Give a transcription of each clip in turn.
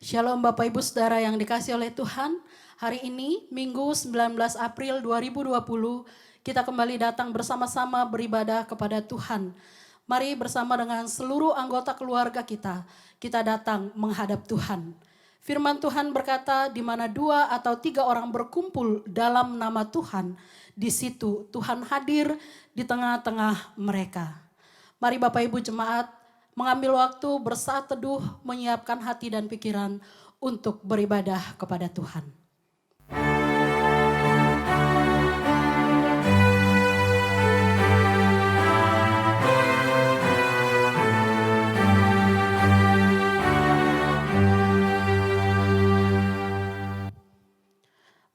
Shalom Bapak Ibu Saudara yang dikasihi oleh Tuhan. Hari ini Minggu 19 April 2020 kita kembali datang bersama-sama beribadah kepada Tuhan. Mari bersama dengan seluruh anggota keluarga kita datang menghadap Tuhan. Firman Tuhan berkata, di mana 2 atau 3 orang berkumpul dalam nama Tuhan, di situ Tuhan hadir di tengah-tengah mereka. Mari Bapak Ibu jemaat mengambil waktu bersaat teduh, menyiapkan hati dan pikiran untuk beribadah kepada Tuhan.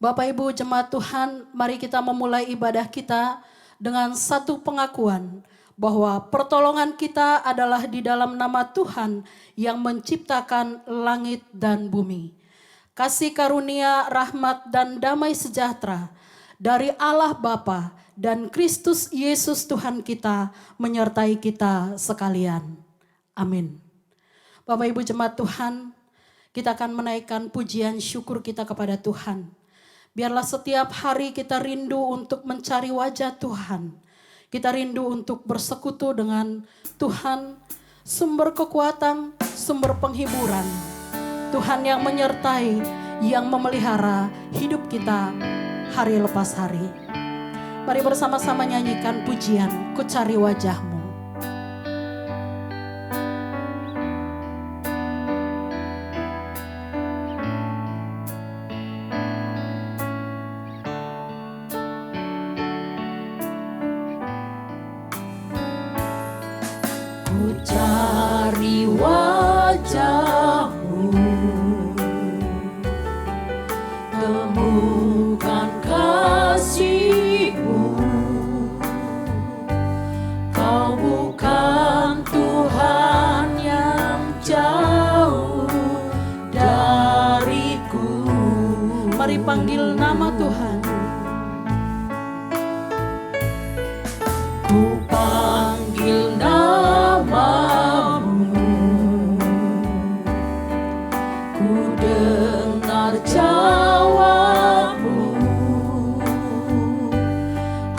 Bapak Ibu jemaat Tuhan, mari kita memulai ibadah kita dengan satu pengakuan bahwa pertolongan kita adalah di dalam nama Tuhan yang menciptakan langit dan bumi. Kasih karunia, rahmat dan damai sejahtera dari Allah Bapa dan Kristus Yesus Tuhan kita menyertai kita sekalian. Amin. Bapak Ibu jemaat Tuhan, kita akan menaikkan pujian syukur kita kepada Tuhan. Biarlah setiap hari kita rindu untuk mencari wajah Tuhan. Kita rindu untuk bersekutu dengan Tuhan, sumber kekuatan, sumber penghiburan. Tuhan yang menyertai, yang memelihara hidup kita hari lepas hari. Mari bersama-sama nyanyikan pujian, Ku Cari Wajah-Mu. Cari wajah-Mu, temukan kasih-Mu. Kau bukan Tuhan yang jauh dariku. Mari panggil nama Tuhan. Ku panggil namamu, ku dengar jawabmu.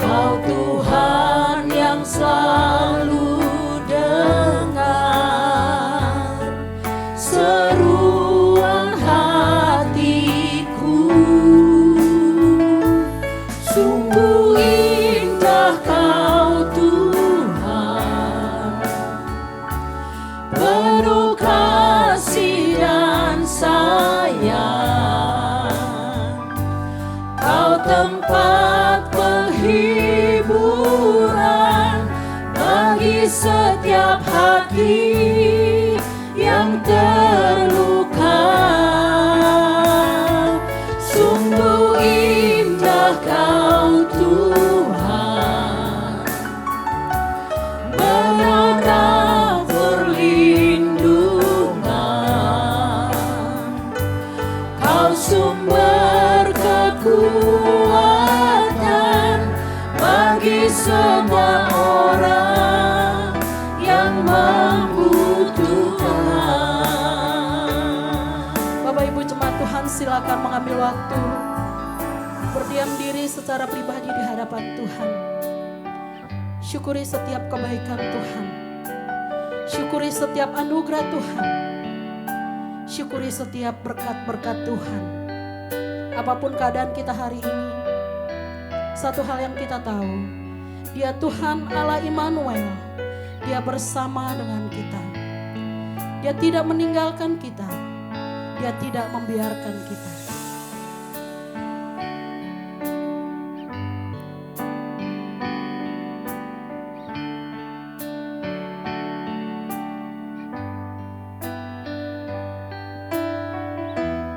Kau Tuhan yang selalu dengar seruan hatiku. Sungguh indah Kau Tuhan, penuh kasih dan sayang. Kau tempat penghiburan bagi setiap hati yang terluka. Sungguh indah Kau Tuhan, menara perlindungan. Kau sumber kekuatan bagi semua orang yang membutuhkan. Bapak Ibu jemaat Tuhan, silakan mengambil waktu berdiam diri secara pribadi di hadapan Tuhan. Syukuri setiap kebaikan Tuhan. Syukuri setiap anugerah Tuhan. Syukuri setiap berkat-berkat Tuhan. Apapun keadaan kita hari ini, satu hal yang kita tahu, Dia Tuhan Allah Immanuel. Dia bersama dengan kita. Dia tidak meninggalkan kita. Dia tidak membiarkan kita.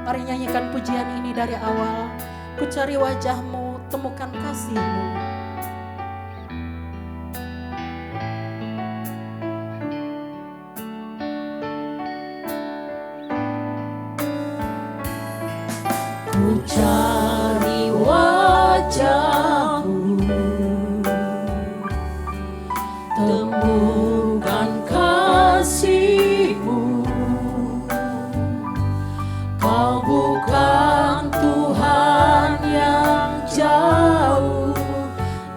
Mari nyanyikan pujian ini dari awal. Ku cari wajah-Mu, temukan kasih-Mu. Ku cari wajah-Mu, temukan kasih-Mu. Kau bukan Tuhan yang jauh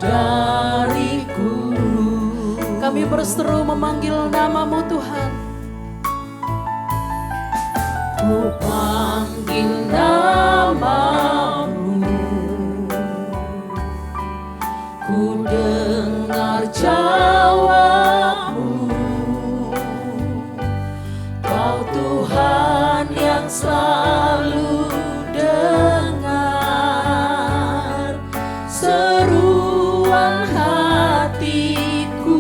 dariku. Kami berseru memanggil nama-Mu Tuhan. Ku namamu, ku dengar jawabmu. Kau Tuhan yang selalu dengar seruan hatiku.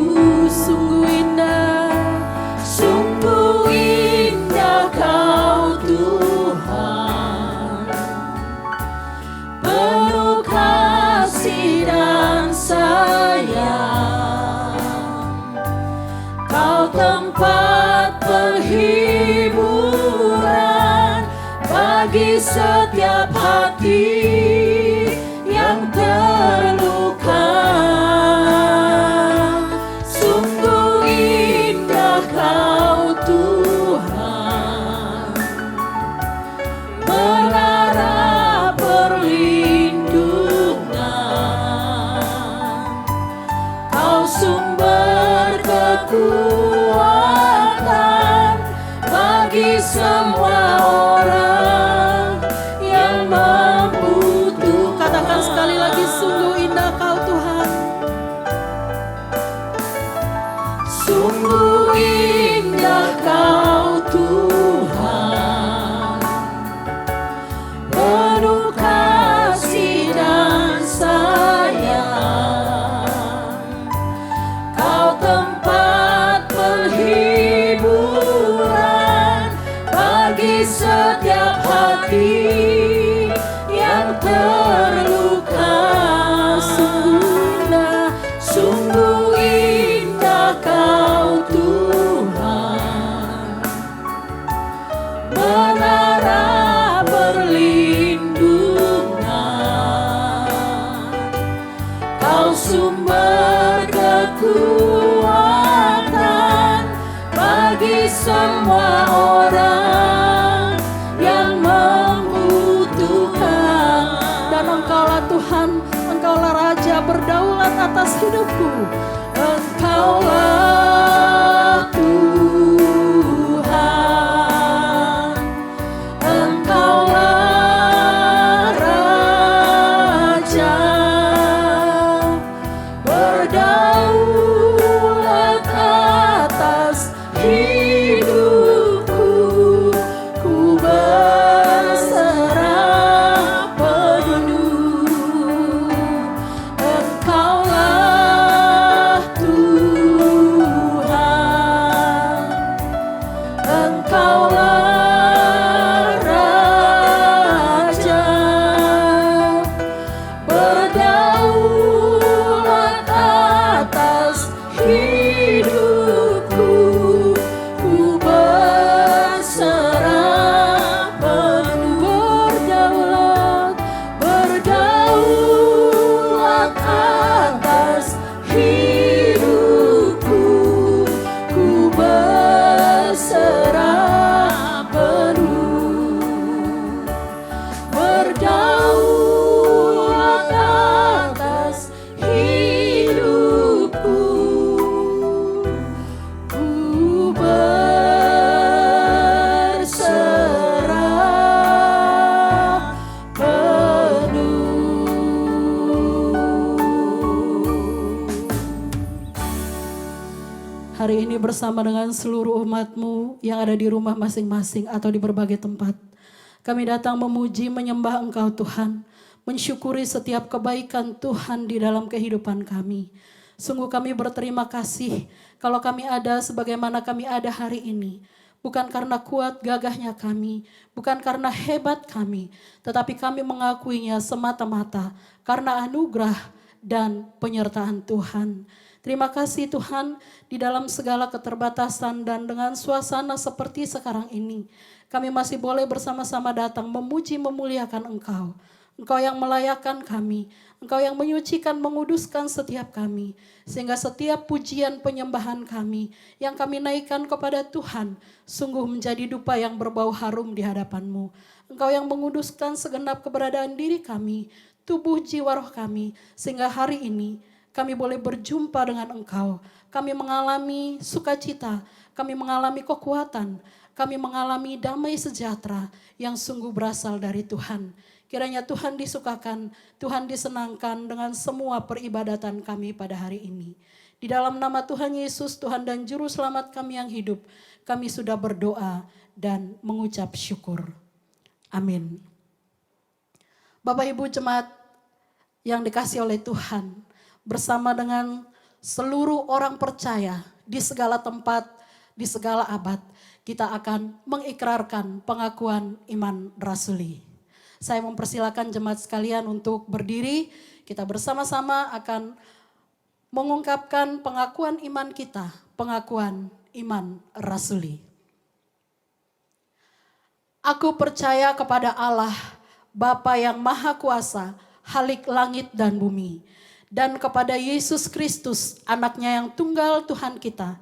Sungguh indah, Sungguh indah Kau Tuhan, penuh kasih dan sayang. Kau tempat penghiburan bagi setiap hati yang terluka. Sungguh indah Kau Tuhan, menara perlindungan. Kau sumber kekuatan bagi semua orang yang membutuhkan. katakan sekali lagi, sungguh indah Kau Tuhan. Sungguh indah Kau Tuhan, penuh kasih dan sayang. Kau tempat penghiburan bagi setiap hati yang terluka. Sungguh indah Kau Tuhan, menara perlindungan. Kau sumber kekuatan bagi semua orang yang membutuhkan. Dan Engkaulah Tuhan, Engkaulah Raja berdaulat atas hidupku. Engkaulah Tuhan, Engkaulah Raja, berdaulat atas hidupku. Ku berserah penuh. Engkaulah Tuhan, Engkaulah Raja, berdaulat atas hidupku. Ku berserah penuh. Berdaulat atas hidupku. Ku berserah penuh. Berdaulat atas hidupku. Ku berserah penuh. Hari ini bersama dengan seluruh umat-Mu yang ada di rumah masing-masing atau di berbagai tempat, kami datang memuji menyembah Engkau Tuhan, mensyukuri setiap kebaikan Tuhan di dalam kehidupan kami. Sungguh kami berterima kasih kalau kami ada sebagaimana kami ada hari ini. Bukan karena kuat gagahnya kami, bukan karena hebat kami, tetapi kami mengakuinya semata-mata karena anugerah dan penyertaan Tuhan. Terima kasih Tuhan, di dalam segala keterbatasan dan dengan suasana seperti sekarang ini, kami masih boleh bersama-sama datang memuji memuliakan Engkau. Engkau yang melayakkan kami, Engkau yang menyucikan, menguduskan setiap kami. Sehingga setiap pujian penyembahan kami yang kami naikkan kepada Tuhan, sungguh menjadi dupa yang berbau harum di hadapan-Mu. Engkau yang menguduskan segenap keberadaan diri kami, tubuh jiwa roh kami, sehingga hari ini kami boleh berjumpa dengan Engkau. Kami mengalami sukacita, kami mengalami kekuatan, kami mengalami damai sejahtera yang sungguh berasal dari Tuhan. Kiranya Tuhan disukakan, Tuhan disenangkan dengan semua peribadatan kami pada hari ini. Di dalam nama Tuhan Yesus, Tuhan dan Juru Selamat kami yang hidup, kami sudah berdoa dan mengucap syukur. Amin. Bapak Ibu jemaat yang dikasihi oleh Tuhan, bersama dengan seluruh orang percaya di segala tempat, di segala abad, kita akan mengikrarkan pengakuan iman rasuli. Saya mempersilakan jemaat sekalian untuk berdiri, kita bersama-sama akan mengungkapkan pengakuan iman kita, pengakuan iman rasuli. Aku percaya kepada Allah, Bapa yang Maha Kuasa, Khalik langit dan bumi, dan kepada Yesus Kristus, anaknya yang tunggal Tuhan kita,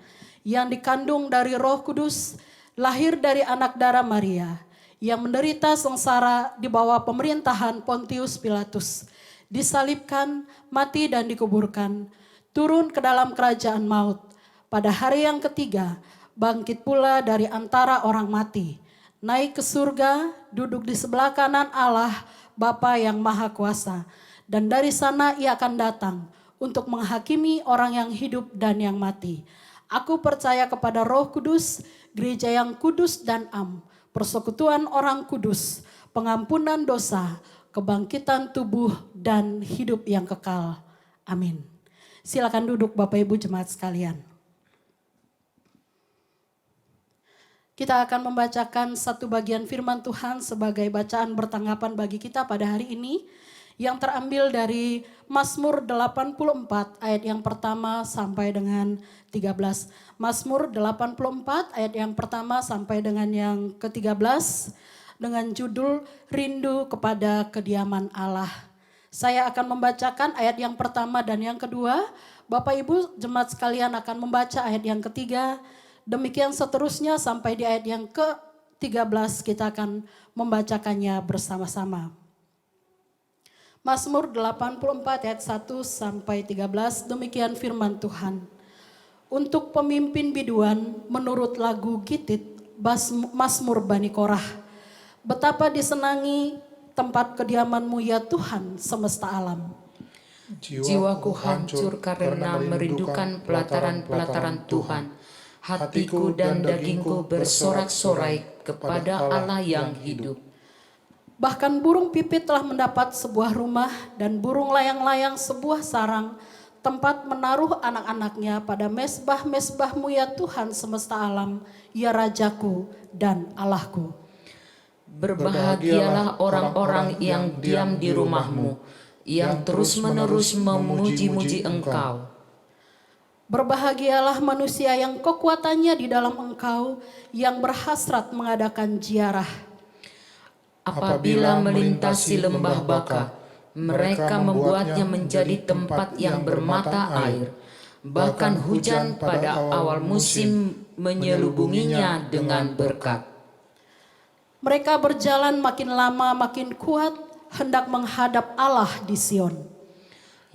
yang dikandung dari Roh Kudus, lahir dari anak darah Maria, yang menderita sengsara di bawah pemerintahan Pontius Pilatus, disalibkan, mati dan dikuburkan, turun ke dalam kerajaan maut, pada hari yang ketiga bangkit pula dari antara orang mati, naik ke surga, duduk di sebelah kanan Allah Bapa yang Maha Kuasa, dan dari sana ia akan datang untuk menghakimi orang yang hidup dan yang mati. Aku percaya kepada Roh Kudus, gereja yang kudus dan am, persekutuan orang kudus, pengampunan dosa, kebangkitan tubuh dan hidup yang kekal. Amin. Silakan duduk Bapak Ibu jemaat sekalian. Kita akan membacakan satu bagian firman Tuhan sebagai bacaan bertanggapan bagi kita pada hari ini, yang terambil dari Mazmur 84 ayat yang pertama sampai dengan 13. Mazmur 84 ayat yang pertama sampai dengan yang ke-13 dengan judul Rindu kepada Kediaman Allah. Saya akan membacakan ayat yang pertama dan yang kedua. Bapak Ibu jemaat sekalian akan membaca ayat yang ketiga. Demikian seterusnya sampai di ayat yang ke-13 kita akan membacakannya bersama-sama. Mazmur 84 ayat 1 sampai 13, demikian firman Tuhan. Untuk pemimpin biduan menurut lagu Gitit, Mazmur Bani Korah. Betapa disenangi tempat kediaman-Mu ya Tuhan semesta alam. Jiwaku hancur karena merindukan pelataran-pelataran Tuhan. Hatiku dan dagingku bersorak-sorai kepada Allah yang hidup. Bahkan burung pipit telah mendapat sebuah rumah dan burung layang-layang sebuah sarang, tempat menaruh anak-anaknya pada mesbah-mesbah-Mu ya Tuhan semesta alam, ya Rajaku dan Allahku. Berbahagialah orang-orang yang diam di rumah-Mu, yang terus-menerus memuji-muji Engkau. Berbahagialah manusia yang kekuatannya di dalam Engkau, yang berhasrat mengadakan ziarah. Apabila melintasi lembah Baka, mereka membuatnya menjadi tempat yang bermata air. Bahkan hujan pada awal musim menyelubunginya dengan berkat. Mereka berjalan makin lama makin kuat, hendak menghadap Allah di Sion.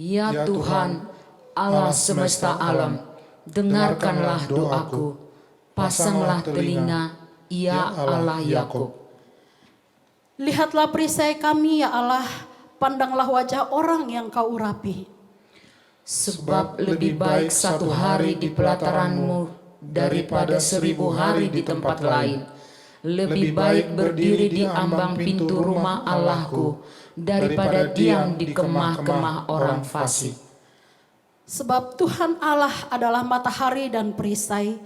Ya Tuhan, Allah semesta alam, dengarkanlah doaku. Pasanglah telinga, ya Allah Yakub. Lihatlah perisai kami ya Allah, pandanglah wajah orang yang Kau urapi. Sebab lebih baik satu hari di pelataran-Mu daripada 1000 hari di tempat lain. Lebih baik berdiri di ambang pintu rumah Allahku daripada diam di kemah-kemah orang fasik. Sebab Tuhan Allah adalah matahari dan perisai,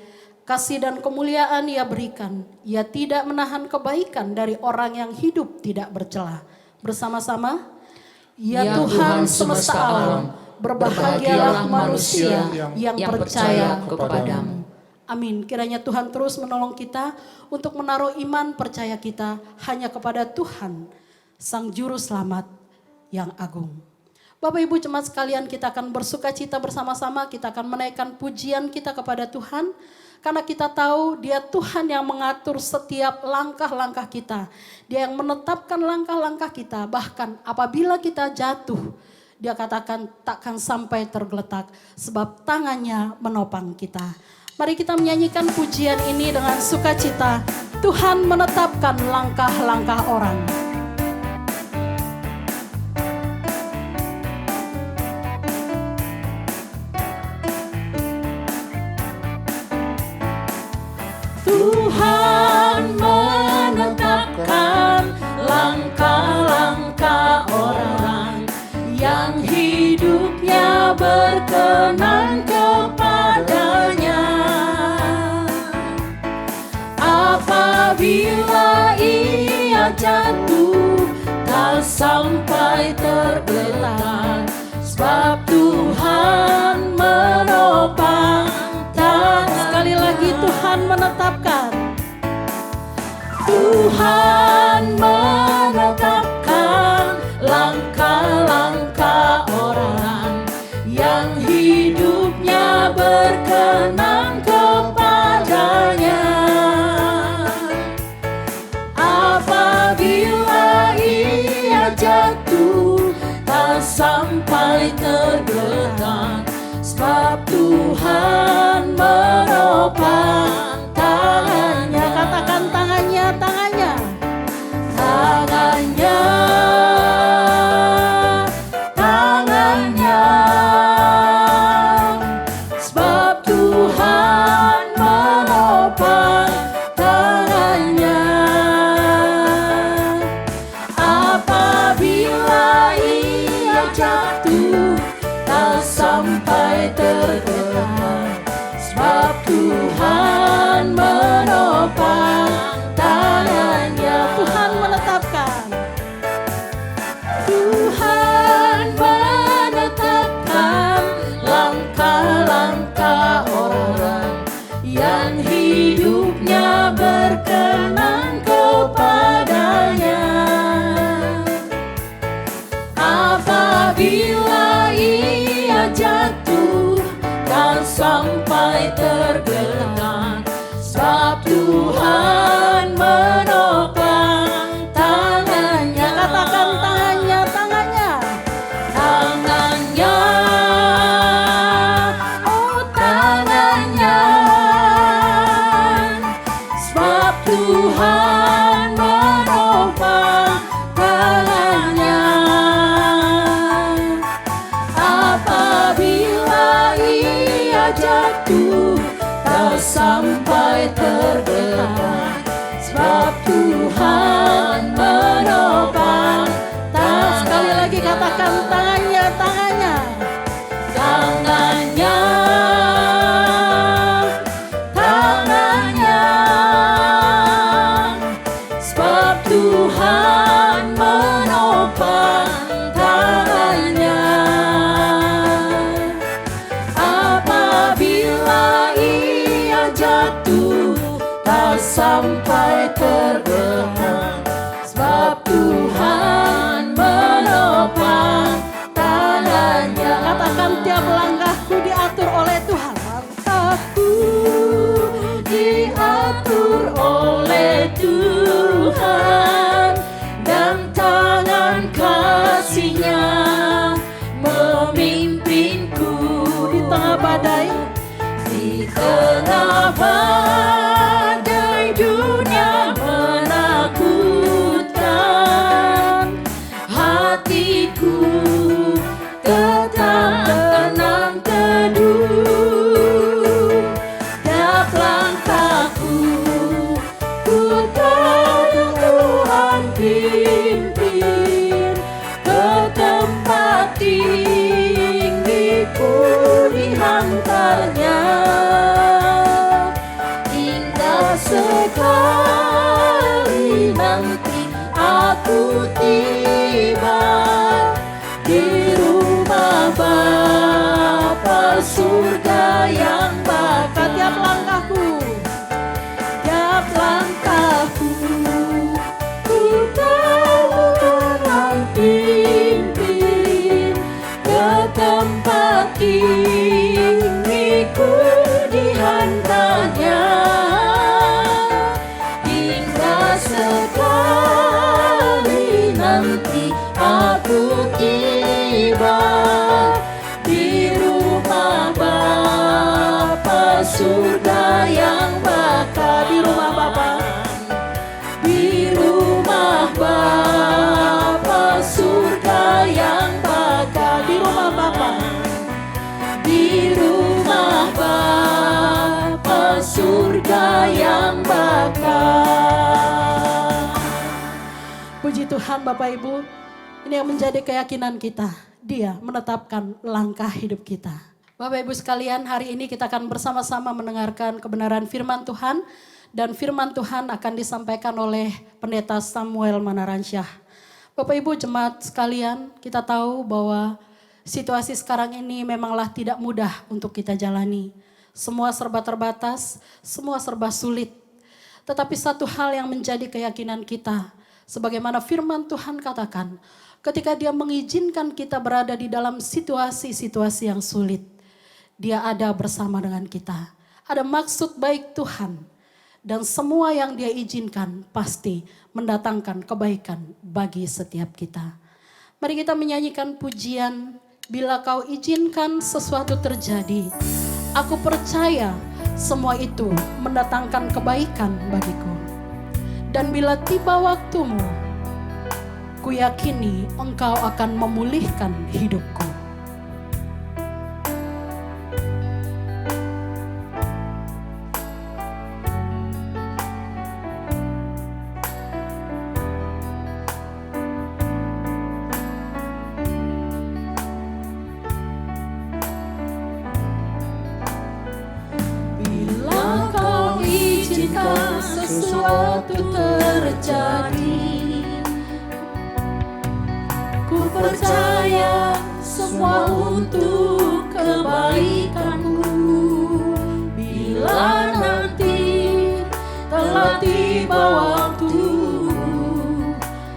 kasih dan kemuliaan Ia berikan. Ia tidak menahan kebaikan dari orang yang hidup tidak bercela. Bersama-sama, ya Tuhan semesta alam, berbahagialah manusia yang percaya kepadamu. Amin. Kiranya Tuhan terus menolong kita untuk menaruh iman percaya kita hanya kepada Tuhan, Sang Juru Selamat yang agung. Bapak Ibu jemaat sekalian, kita akan bersuka cita bersama-sama, kita akan menaikkan pujian kita kepada Tuhan. Karena kita tahu Dia Tuhan yang mengatur setiap langkah-langkah kita. Dia yang menetapkan langkah-langkah kita. Bahkan apabila kita jatuh, Dia katakan takkan sampai tergeletak. Sebab tangannya menopang kita. Mari kita menyanyikan pujian ini dengan sukacita. Tuhan menetapkan langkah-langkah orang. Tuhan menetapkan langkah-langkah orang yang hidupnya berkenan kepadanya. Apabila ia jatuh, tak sampai tergeletak, sebab Tuhan menopang. Sekali lagi, Tuhan menetapkan. Tuhan menetapkan langkah-langkah orang yang hidupnya berkenan kepadanya. Apabila ia jatuh, tak sampai tergeletak, sebab Tuhan menopang tangannya. Katakan tangannya, tangannya, tangannya, tangannya, sebab Tuhan menopang tangannya. Apabila ia jatuh, tak sampai tergeletak, sebab Tuhan menopang tangannya. Tuhan menetapkan. Tuhan menetapkan langkah-langkah orang yang hidupnya berkenan kepadanya. Apabila ia jatuh, tak sampai tergeletak, sebab Tuhan menopang tangannya. Katakan tangannya, tangannya, tangannya, oh tangannya, sebab Tuhan menopang tangannya. Apabila ia jatuh, tak sampai tergeletak, sebab Tuhan menopang. Sekali lagi katakan tangannya, tangannya, tangannya, tangannya, sebab Tuhan menopang tangannya. Apabila ia jatuh, tak sampai tergeletak, sebab Tuhan menopang tangannya. Katakan tiap langkahku diatur oleh Tuhan. Langkahku diatur oleh Tuhan, dan tangan kasih-Nya memimpinku di tengah badai. Di tengah badai dunia menakutkan, hatiku tetap tenang teduh. Tiap langkahku ku tahu Tuhan pimpin ke tempat tinggi, ku dihantarnya. Indah sekali nanti aku tiba di rumah Bapa surga yang baka. Tiap langkahku, tiap langkahku, ku tahu Tuhan pimpin ke tempat tinggi, ku dihantarnya. Hingga sekali nanti aku tiba di rumah Bapa surga yang baka. Di rumah Bapa, Puji Tuhan Bapak Ibu, ini yang menjadi keyakinan kita. Dia menetapkan langkah hidup kita. Bapak Ibu sekalian, hari ini kita akan bersama-sama mendengarkan kebenaran firman Tuhan. Dan firman Tuhan akan disampaikan oleh Pendeta Samuel Manaransyah. Bapak Ibu jemaat sekalian, kita tahu bahwa situasi sekarang ini memanglah tidak mudah untuk kita jalani. Semua serba terbatas, semua serba sulit. Tetapi satu hal yang menjadi keyakinan kita, sebagaimana firman Tuhan katakan, ketika Dia mengizinkan kita berada di dalam situasi-situasi yang sulit, Dia ada bersama dengan kita. Ada maksud baik Tuhan, dan semua yang Dia izinkan pasti mendatangkan kebaikan bagi setiap kita. Mari kita menyanyikan pujian, bila Kau izinkan sesuatu terjadi, aku percaya semua itu mendatangkan kebaikan bagiku. Dan bila tiba waktumu, ku yakini Engkau akan memulihkan hidupku. Sesuatu terjadi, ku percaya semua untuk kebaikanku. Bila nanti telah tiba waktu,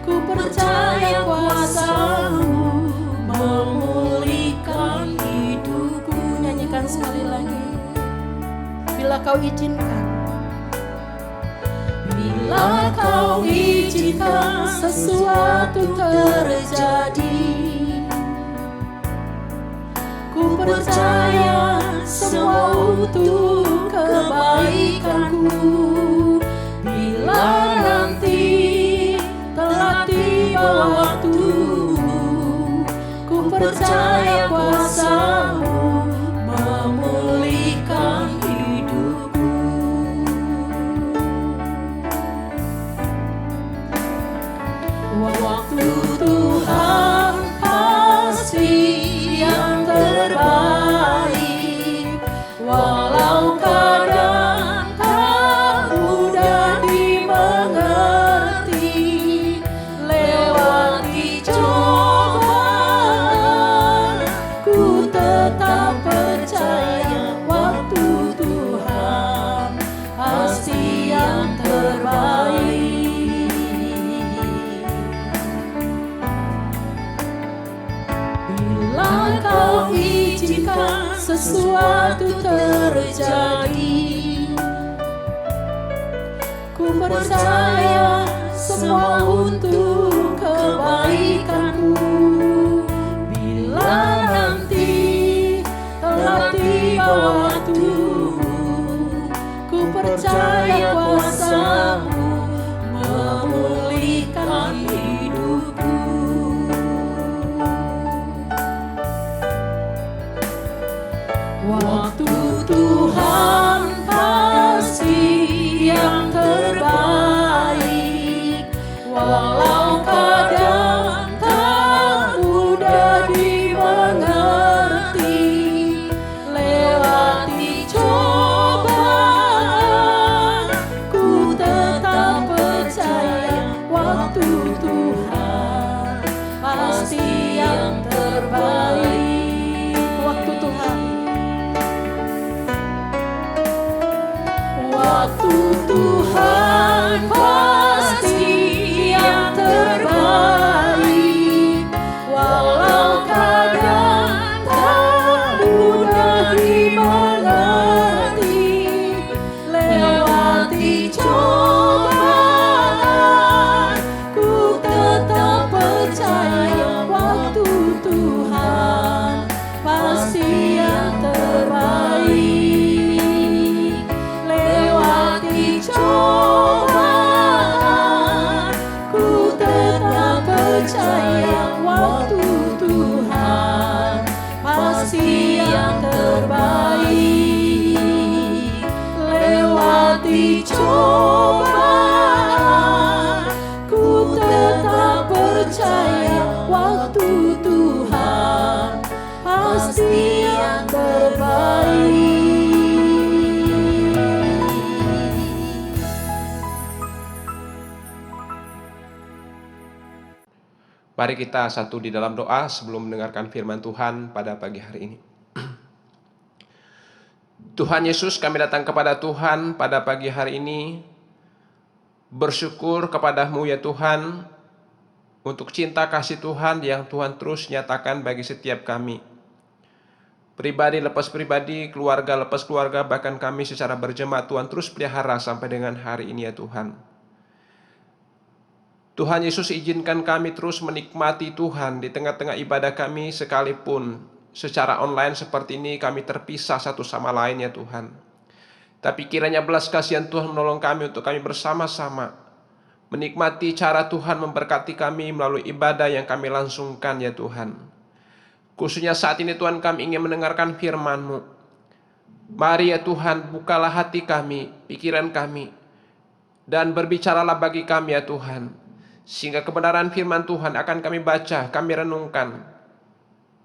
ku percaya kuasa-Mu memulihkan hidupku. Nyanyikan sekali lagi. Bila Kau izinkan, bila Kau izinkan sesuatu terjadi, ku percaya semua untuk kebaikanku. Bila nanti telah tiba waktu, ku percaya kuasa-Mu memulihkan hidupku. Waktu Tuhan pasti yang terbaik, walau kadang tak mudah dimengerti. Lewati cobaan, ku tetap percaya waktu Tuhan pasti yang terbaik. Bila Kau izinkan sesuatu terjadi, ku percaya semua untuk kebaikanku. Bila nanti telah tiba waktu, ku percaya kuasa-Mu memulihkan hidupku. Waktu Tuhan pasti yang terbaik, walau kadang tak mudah dimengerti. Lewati cobaan, ku tetap percaya waktu Tuhan pasti yang terbaik. waktu Tuhan, waktu Tuhan pasti yang terbaik, walau kadang tak mudah dimengerti. Lewati cobaan, ku tetap percaya waktu Tuhan pasti yang terbaik. Lewati cobaan, ku tetap percaya waktu Tuhan pasti yang terbaik. Lewati cobaan, ku tetap Mari kita satu di dalam doa sebelum mendengarkan firman Tuhan pada pagi hari ini. Tuhan Yesus, kami datang kepada Tuhan pada pagi hari ini, bersyukur kepadamu ya Tuhan, untuk cinta kasih Tuhan yang Tuhan terus nyatakan bagi setiap kami. Pribadi lepas pribadi, keluarga lepas keluarga, bahkan kami secara berjemaat Tuhan terus pelihara sampai dengan hari ini ya Tuhan. Tuhan Yesus, izinkan kami terus menikmati Tuhan di tengah-tengah ibadah kami, sekalipun secara online seperti ini kami terpisah satu sama lain ya Tuhan. Tapi kiranya belas kasihan Tuhan menolong kami untuk kami bersama-sama menikmati cara Tuhan memberkati kami melalui ibadah yang kami langsungkan ya Tuhan. Khususnya saat ini Tuhan, kami ingin mendengarkan firman-Mu. Mari ya Tuhan, bukalah hati kami, pikiran kami, dan berbicaralah bagi kami ya Tuhan, sehingga kebenaran firman Tuhan akan kami baca, kami renungkan.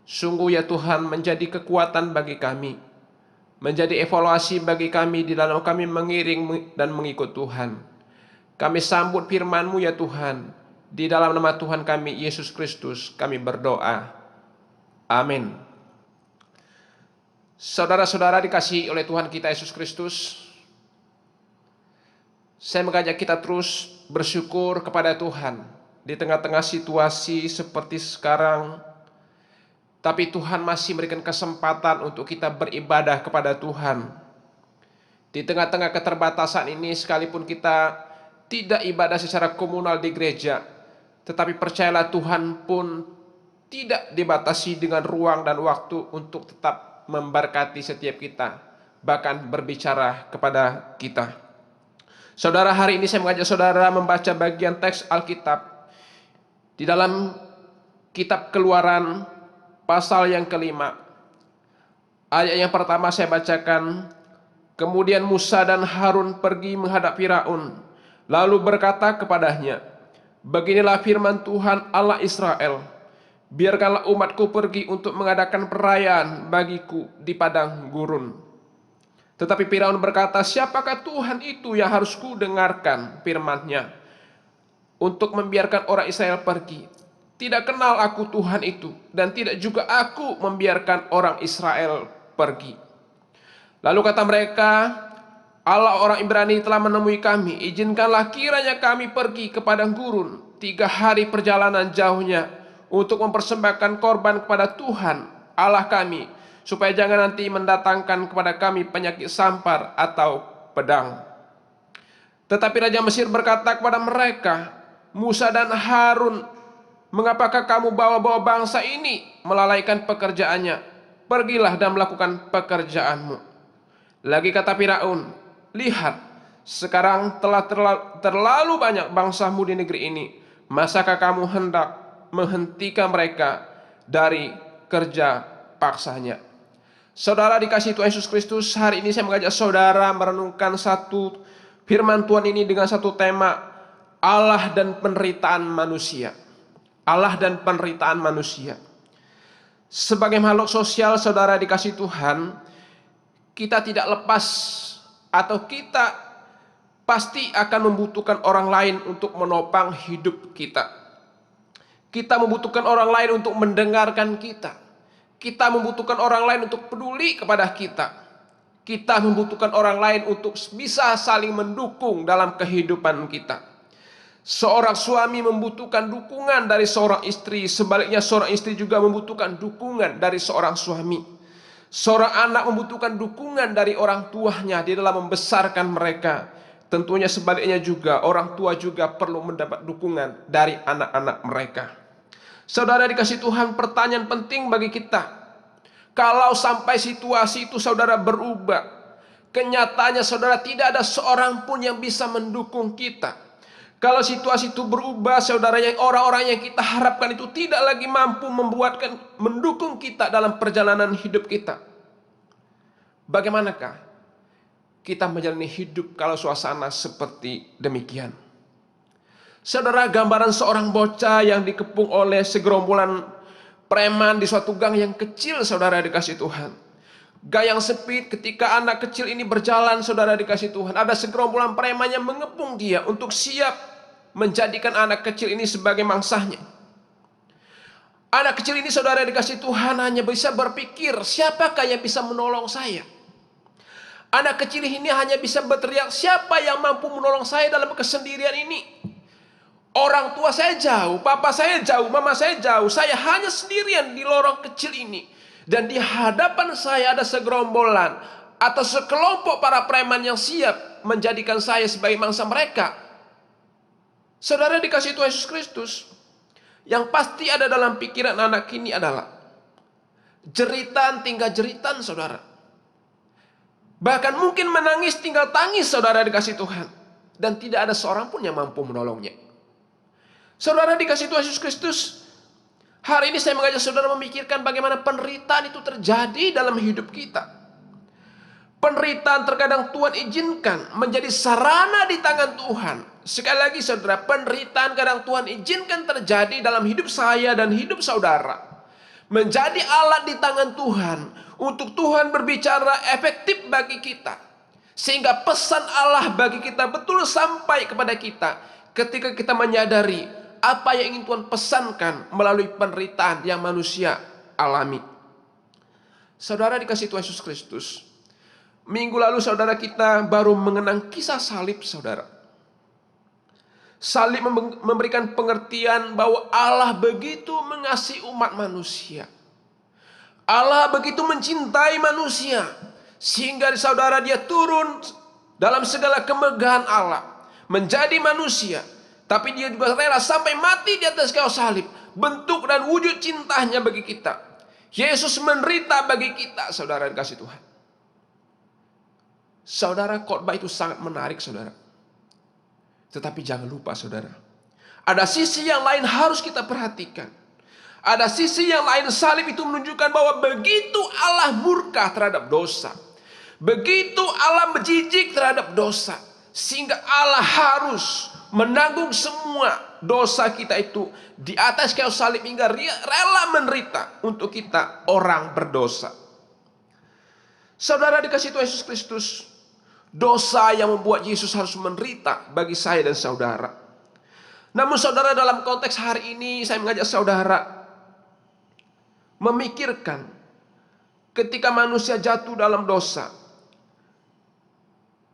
Sungguh ya Tuhan, menjadi kekuatan bagi kami, menjadi evaluasi bagi kami di dalam kami mengiring dan mengikut Tuhan. Kami sambut firman-Mu ya Tuhan, di dalam nama Tuhan kami Yesus Kristus kami berdoa. Amin. Saudara-saudara dikasihi oleh Tuhan kita Yesus Kristus, saya mengajak kita terus bersyukur kepada Tuhan di tengah-tengah situasi seperti sekarang. Tapi Tuhan masih memberikan kesempatan untuk kita beribadah kepada Tuhan. Di tengah-tengah keterbatasan ini, sekalipun kita tidak ibadah secara komunal di gereja, tetapi percayalah Tuhan pun tidak dibatasi dengan ruang dan waktu untuk tetap memberkati setiap kita, bahkan berbicara kepada kita. Saudara, hari ini saya mengajak saudara membaca bagian teks Alkitab di dalam kitab Keluaran pasal yang kelima. Ayat yang pertama saya bacakan. Kemudian Musa dan Harun pergi menghadap Firaun, lalu berkata kepadanya, beginilah firman Tuhan Allah Israel, biarkanlah umatku pergi untuk mengadakan perayaan bagiku di padang gurun. Tetapi Firaun berkata, siapakah Tuhan itu yang harus ku dengarkan firman-Nya untuk membiarkan orang Israel pergi? Tidak kenal aku Tuhan itu, dan tidak juga aku membiarkan orang Israel pergi. Lalu kata mereka, Allah orang Ibrani telah menemui kami, izinkanlah kiranya kami pergi ke padang gurun 3 hari perjalanan jauhnya untuk mempersembahkan korban kepada Tuhan Allah kami, supaya jangan nanti mendatangkan kepada kami penyakit sampar atau pedang. Tetapi Raja Mesir berkata kepada mereka, Musa dan Harun, mengapakah kamu bawa-bawa bangsa ini melalaikan pekerjaannya? Pergilah dan melakukan pekerjaanmu. Lagi kata Firaun, lihat, sekarang telah terlalu banyak bangsamu di negeri ini. Masakah kamu hendak menghentikan mereka dari kerja paksanya? Saudara dikasihi Tuhan Yesus Kristus, hari ini saya mengajak saudara merenungkan satu firman Tuhan ini dengan satu tema, Allah dan penderitaan manusia. Allah dan penderitaan manusia. Sebagai makhluk sosial, saudara dikasihi Tuhan, kita tidak lepas atau kita pasti akan membutuhkan orang lain untuk menopang hidup kita. Kita membutuhkan orang lain untuk mendengarkan kita. Kita membutuhkan orang lain untuk peduli kepada kita. Kita membutuhkan orang lain untuk bisa saling mendukung dalam kehidupan kita. Seorang suami membutuhkan dukungan dari seorang istri, sebaliknya seorang istri juga membutuhkan dukungan dari seorang suami. Seorang anak membutuhkan dukungan dari orang tuanya di dalam membesarkan mereka. Tentunya sebaliknya juga orang tua juga perlu mendapat dukungan dari anak-anak mereka. Saudara dikasihi Tuhan, pertanyaan penting bagi kita. Kalau sampai situasi itu saudara berubah, kenyataannya saudara tidak ada seorang pun yang bisa mendukung kita. Kalau situasi itu berubah, saudara, yang orang-orang yang kita harapkan itu tidak lagi mampu mendukung kita dalam perjalanan hidup kita. Bagaimanakah kita menjalani hidup kalau suasana seperti demikian? Saudara, gambaran seorang bocah yang dikepung oleh segerombolan preman di suatu gang yang kecil, saudara dikasihi Tuhan. Gang yang sempit, ketika anak kecil ini berjalan, saudara dikasihi Tuhan, ada segerombolan preman yang mengepung dia untuk siap menjadikan anak kecil ini sebagai mangsanya. Anak kecil ini saudara dikasih Tuhan hanya bisa berpikir, siapakah yang bisa menolong saya? Anak kecil ini hanya bisa berteriak, siapa yang mampu menolong saya dalam kesendirian ini? Orang tua saya jauh, papa saya jauh, mama saya jauh, saya hanya sendirian di lorong kecil ini. Dan di hadapan saya ada segerombolan atau sekelompok para preman yang siap menjadikan saya sebagai mangsa mereka. Saudara dikasih Tuhan Yesus Kristus, yang pasti ada dalam pikiran anak ini adalah jeritan tinggal jeritan saudara. Bahkan mungkin menangis tinggal tangis saudara dikasih Tuhan. Dan tidak ada seorang pun yang mampu menolongnya. Saudara dikasih Tuhan Yesus Kristus, hari ini saya mengajak saudara memikirkan bagaimana penderitaan itu terjadi dalam hidup kita. Penderitaan terkadang Tuhan izinkan menjadi sarana di tangan Tuhan. Sekali lagi saudara, penderitaan kadang Tuhan izinkan terjadi dalam hidup saya dan hidup saudara. Menjadi alat di tangan Tuhan untuk Tuhan berbicara efektif bagi kita. Sehingga pesan Allah bagi kita betul sampai kepada kita ketika kita menyadari apa yang ingin Tuhan pesankan melalui penderitaan yang manusia alami. Saudara dikasih Tuhan Yesus Kristus, minggu lalu saudara kita baru mengenang kisah salib saudara. Salib memberikan pengertian bahwa Allah begitu mengasihi umat manusia. Allah begitu mencintai manusia. Sehingga saudara dia turun dalam segala kemegahan Allah. Menjadi manusia. Tapi dia juga rela sampai mati di atas kayu salib. Bentuk dan wujud cintanya bagi kita. Yesus menderita bagi kita, saudara dikasih Tuhan. Saudara, khotbah itu sangat menarik saudara. Tetapi jangan lupa saudara, ada sisi yang lain harus kita perhatikan. Ada sisi yang lain, salib itu menunjukkan bahwa begitu Allah murka terhadap dosa, begitu Allah menjijik terhadap dosa, sehingga Allah harus menanggung semua dosa kita itu di atas kayu salib hingga rela menderita untuk kita orang berdosa. Saudara dikasih Tuhan Yesus Kristus, dosa yang membuat Yesus harus menderita bagi saya dan saudara. Namun saudara, dalam konteks hari ini saya mengajak saudara memikirkan ketika manusia jatuh dalam dosa.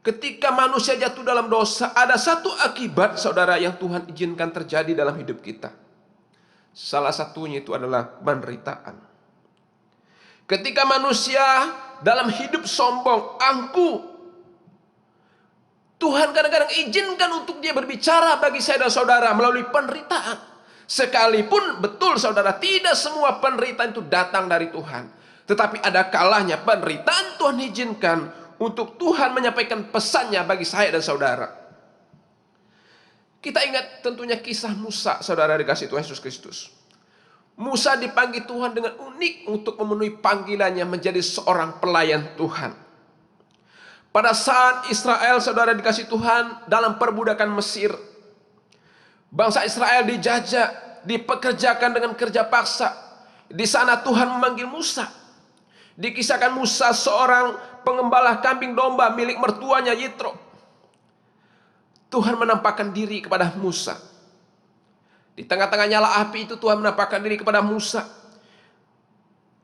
Ketika manusia jatuh dalam dosa, ada satu akibat saudara yang Tuhan izinkan terjadi dalam hidup kita. Salah satunya itu adalah penderitaan. Ketika manusia dalam hidup sombong, angkuh, Tuhan kadang-kadang izinkan untuk dia berbicara bagi saya dan saudara melalui penderitaan. Sekalipun betul saudara, tidak semua penderitaan itu datang dari Tuhan. Tetapi ada kalanya penderitaan Tuhan izinkan untuk Tuhan menyampaikan pesannya bagi saya dan saudara. Kita ingat tentunya kisah Musa, saudara dikasih Tuhan Yesus Kristus. Musa dipanggil Tuhan dengan unik untuk memenuhi panggilannya menjadi seorang pelayan Tuhan. Pada saat Israel, saudara dikasih Tuhan, dalam perbudakan Mesir, bangsa Israel dijajah, dipekerjakan dengan kerja paksa. Di sana Tuhan memanggil Musa. Dikisahkan Musa seorang pengembala kambing domba milik mertuanya Yitro. Tuhan menampakkan diri kepada Musa. Di tengah-tengah nyala api itu Tuhan menampakkan diri kepada Musa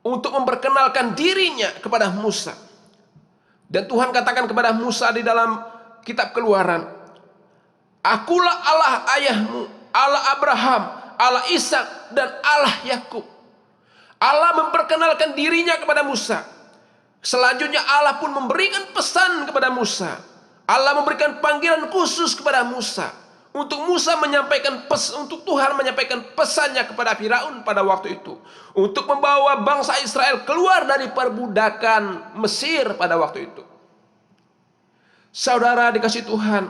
untuk memperkenalkan dirinya kepada Musa. Dan Tuhan katakan kepada Musa di dalam kitab Keluaran, Akulah Allah ayahmu, Allah Abraham, Allah Ishak, dan Allah Yakub. Allah memperkenalkan dirinya kepada Musa. Selanjutnya Allah pun memberikan pesan kepada Musa. Allah memberikan panggilan khusus kepada Musa. Untuk Musa menyampaikan untuk Tuhan menyampaikan pesannya kepada Firaun pada waktu itu. Untuk membawa bangsa Israel keluar dari perbudakan Mesir pada waktu itu. Saudara dikasih Tuhan,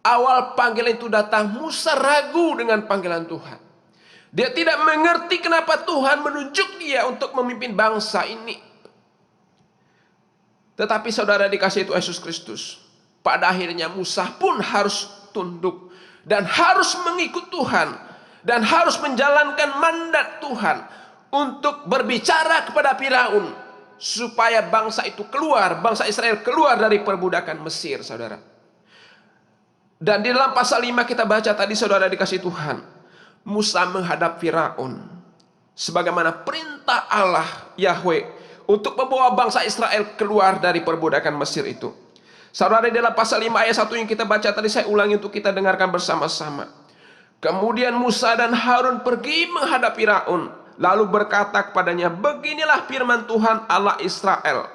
awal panggilan itu datang, Musa ragu dengan panggilan Tuhan. Dia tidak mengerti kenapa Tuhan menunjuk dia untuk memimpin bangsa ini. Tetapi saudara dikasih Tuhan Yesus Kristus, pada akhirnya Musa pun harus tunduk dan harus mengikut Tuhan dan harus menjalankan mandat Tuhan untuk berbicara kepada Firaun supaya bangsa itu keluar, bangsa Israel keluar dari perbudakan Mesir, saudara. Dan di dalam pasal 5 kita baca tadi, saudara dikasih Tuhan, Musa menghadap Firaun sebagaimana perintah Allah Yahweh untuk membawa bangsa Israel keluar dari perbudakan Mesir itu. Saudara, di dalam pasal 5 ayat 1 yang kita baca tadi, saya ulangi untuk kita dengarkan bersama-sama. Kemudian Musa dan Harun pergi menghadap Firaun, lalu berkata kepadanya, beginilah firman Tuhan Allah Israel,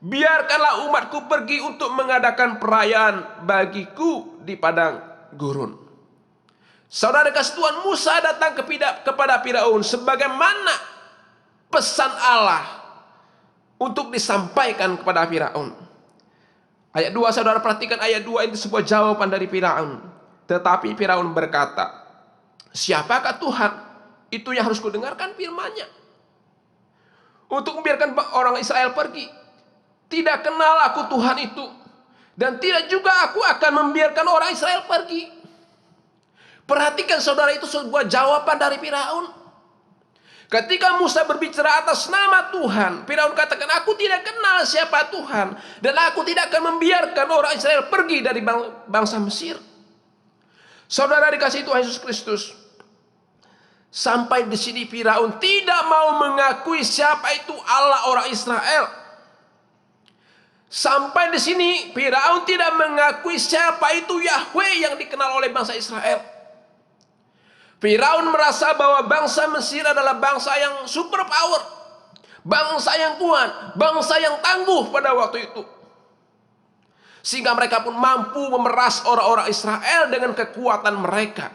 biarkanlah umatku pergi untuk mengadakan perayaan bagiku di padang gurun. Saudara kasih Tuhan, Musa datang kepada Firaun sebagaimana pesan Allah untuk disampaikan kepada Firaun. Ayat 2, saudara perhatikan ayat 2, ini sebuah jawaban dari Firaun. Tetapi Firaun berkata, siapakah Tuhan? Itu yang harus kudengarkan firman-Nya untuk membiarkan orang Israel pergi. Tidak kenal aku Tuhan itu, dan tidak juga aku akan membiarkan orang Israel pergi. Perhatikan saudara, itu sebuah jawaban dari Firaun. Ketika Musa berbicara atas nama Tuhan, Firaun katakan, aku tidak kenal siapa Tuhan, dan aku tidak akan membiarkan orang Israel pergi dari bangsa Mesir. Saudara dikasihi Tuhan Yesus Kristus, sampai di sini Firaun tidak mau mengakui siapa itu Allah orang Israel. Sampai di sini Firaun tidak mengakui siapa itu Yahweh yang dikenal oleh bangsa Israel. Firaun merasa bahwa bangsa Mesir adalah bangsa yang super power, bangsa yang kuat, bangsa yang tangguh pada waktu itu. Sehingga mereka pun mampu memeras orang-orang Israel dengan kekuatan mereka.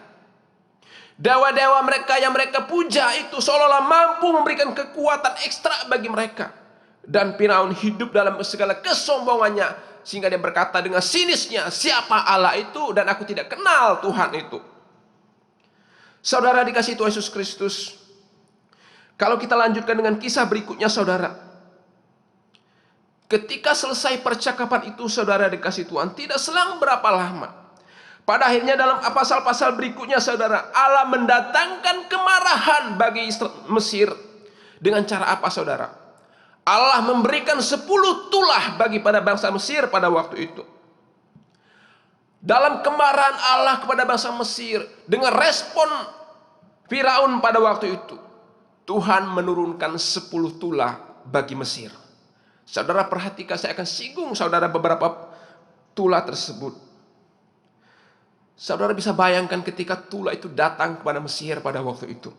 Dewa-dewa mereka yang mereka puja itu seolah-olah mampu memberikan kekuatan ekstra bagi mereka. Dan Firaun hidup dalam segala kesombongannya, sehingga dia berkata dengan sinisnya, siapa Allah itu dan aku tidak kenal Tuhan itu. Saudara dikasihi Tuhan Yesus Kristus, kalau kita lanjutkan dengan kisah berikutnya saudara, ketika selesai percakapan itu saudara dikasihi Tuhan, tidak selang berapa lama, pada akhirnya dalam pasal-pasal berikutnya saudara, Allah mendatangkan kemarahan bagi Mesir. Dengan cara apa saudara? Allah memberikan 10 tulah bagi pada bangsa Mesir pada waktu itu. Dalam kemarahan Allah kepada bangsa Mesir, dengan respon Firaun pada waktu itu, Tuhan menurunkan 10 tulah bagi Mesir. Saudara perhatikan, saya akan singgung saudara beberapa tulah tersebut. Saudara bisa bayangkan ketika tulah itu datang kepada Mesir pada waktu itu.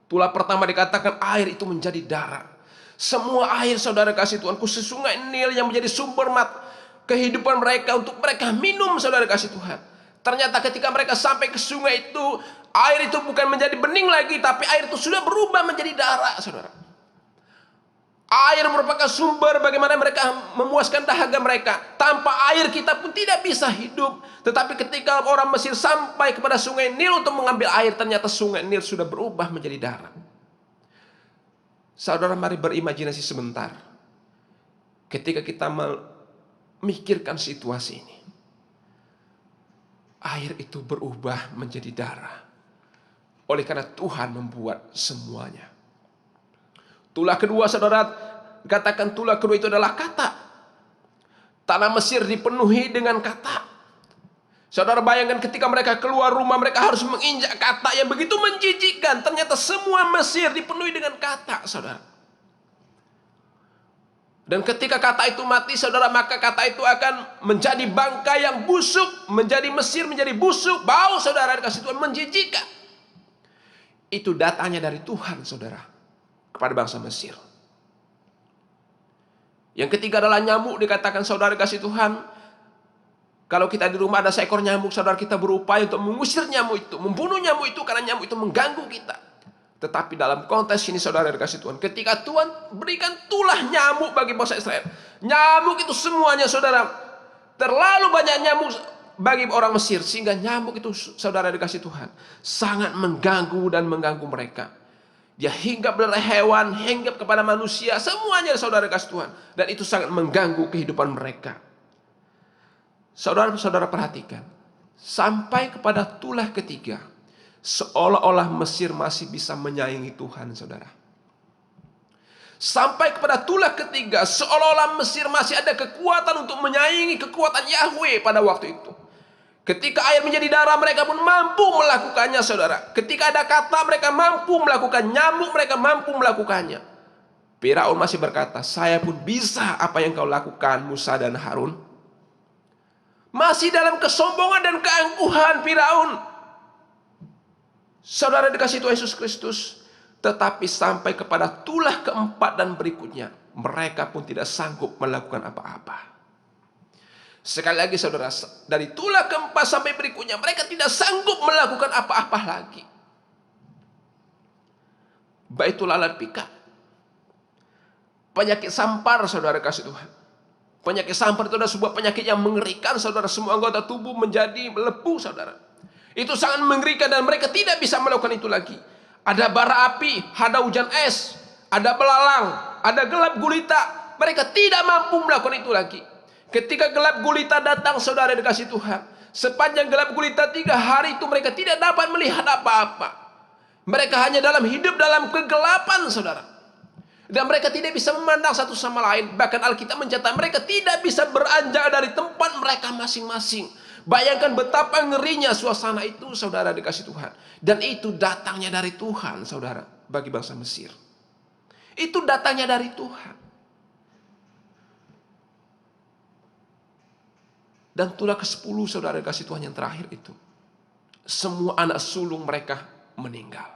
Tulah pertama dikatakan air itu menjadi darah. Semua air saudara kasih Tuhan, khusus sungai Nil yang menjadi sumber kehidupan mereka untuk mereka minum saudara kasih Tuhan. Ternyata ketika mereka sampai ke sungai itu, air itu bukan menjadi bening lagi, tapi air itu sudah berubah menjadi darah saudara. Air merupakan sumber bagaimana mereka memuaskan dahaga mereka. Tanpa air kita pun tidak bisa hidup. Tetapi ketika orang Mesir sampai kepada sungai Nil untuk mengambil air, ternyata sungai Nil sudah berubah menjadi darah. Saudara mari berimajinasi sebentar. Ketika kita memikirkan situasi ini, air itu berubah menjadi darah. Oleh karena Tuhan membuat semuanya. Tulah kedua saudara, katakan tulah kedua itu adalah kata. Tanah Mesir dipenuhi dengan kata. Saudara bayangkan ketika mereka keluar rumah, mereka harus menginjak kata yang begitu menjijikkan. Ternyata semua Mesir dipenuhi dengan kata saudara. Dan ketika kata itu mati saudara, maka kata itu akan menjadi bangkai yang busuk. Menjadi Mesir menjadi busuk. Bau saudara dikasih Tuhan menjijikkan. Itu datanya dari Tuhan saudara kepada bangsa Mesir. Yang ketiga adalah nyamuk, dikatakan saudara kasih Tuhan. Kalau kita di rumah ada seekor nyamuk, saudara kita berupaya untuk mengusir nyamuk itu, membunuh nyamuk itu karena nyamuk itu mengganggu kita. Tetapi dalam konteks ini saudara kasih Tuhan, ketika Tuhan berikan tulah nyamuk bagi bangsa Israel, nyamuk itu semuanya saudara, terlalu banyak nyamuk bagi orang Mesir, sehingga nyamuk itu saudara dikasih Tuhan sangat mengganggu dan mengganggu mereka. Dia hinggap dari hewan, hinggap kepada manusia, semuanya saudara kasih Tuhan, dan itu sangat mengganggu kehidupan mereka. Saudara-saudara perhatikan, sampai kepada tulah ketiga, seolah-olah Mesir masih bisa menyaingi Tuhan saudara. Sampai kepada tulah ketiga, seolah-olah Mesir masih ada kekuatan untuk menyaingi kekuatan Yahweh pada waktu itu. Ketika air menjadi darah, mereka pun mampu melakukannya, saudara. Ketika ada kata, mereka mampu melakukan. Nyamuk, mereka mampu melakukannya. Firaun masih berkata, saya pun bisa apa yang kau lakukan, Musa dan Harun. Masih dalam kesombongan dan keangkuhan Firaun. Saudara dikasih Tuhan Yesus Kristus. Tetapi sampai kepada tulah keempat dan berikutnya, mereka pun tidak sanggup melakukan apa-apa. Sekali lagi saudara, dari tulah keempat sampai berikutnya, mereka tidak sanggup melakukan apa-apa lagi. Baitul alat pika. Penyakit sampar, saudara kasih Tuhan. Penyakit sampar itu adalah sebuah penyakit yang mengerikan, saudara. Semua anggota tubuh menjadi melepuh, saudara. Itu sangat mengerikan dan mereka tidak bisa melakukan itu lagi. Ada bara api, ada hujan es, ada belalang, ada gelap gulita. Mereka tidak mampu melakukan itu lagi. Ketika gelap gulita datang, saudara dikasih Tuhan, sepanjang gelap gulita 3 hari itu mereka tidak dapat melihat apa-apa. Mereka hanya hidup dalam kegelapan, saudara. Dan mereka tidak bisa memandang satu sama lain. Bahkan Alkitab mencatat mereka tidak bisa beranjak dari tempat mereka masing-masing. Bayangkan betapa ngerinya suasana itu, saudara dikasih Tuhan. Dan itu datangnya dari Tuhan, saudara, bagi bangsa Mesir. Itu datangnya dari Tuhan. Dan tulah ke-10, saudara kasih Tuhan yang terakhir itu. Semua anak sulung mereka meninggal.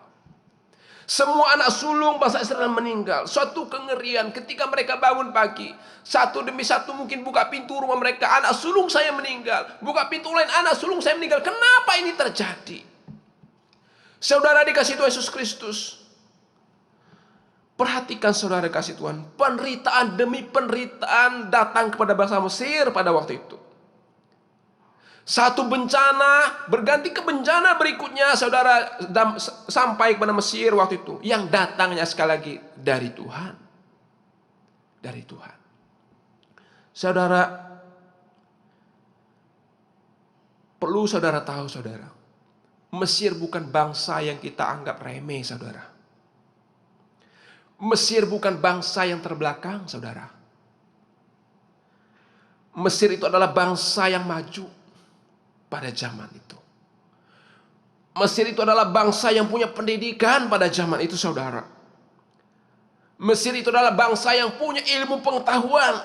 Semua anak sulung bangsa Israel meninggal. Suatu kengerian ketika mereka bangun pagi. Satu demi satu mungkin buka pintu rumah mereka. Anak sulung saya meninggal. Buka pintu lain, anak sulung saya meninggal. Kenapa ini terjadi? Saudara dikasih Tuhan Yesus Kristus. Perhatikan saudara kasih Tuhan. Penderitaan demi penderitaan datang kepada bangsa Mesir pada waktu itu. Satu bencana berganti ke bencana berikutnya, saudara, sampai kepada Mesir waktu itu. Yang datangnya sekali lagi dari Tuhan. Dari Tuhan. Saudara, perlu saudara tahu, saudara. Mesir bukan bangsa yang kita anggap remeh, saudara. Mesir bukan bangsa yang terbelakang, saudara. Mesir itu adalah bangsa yang maju pada zaman itu. Mesir itu adalah bangsa yang punya pendidikan pada zaman itu, saudara. Mesir itu adalah bangsa yang punya ilmu pengetahuan.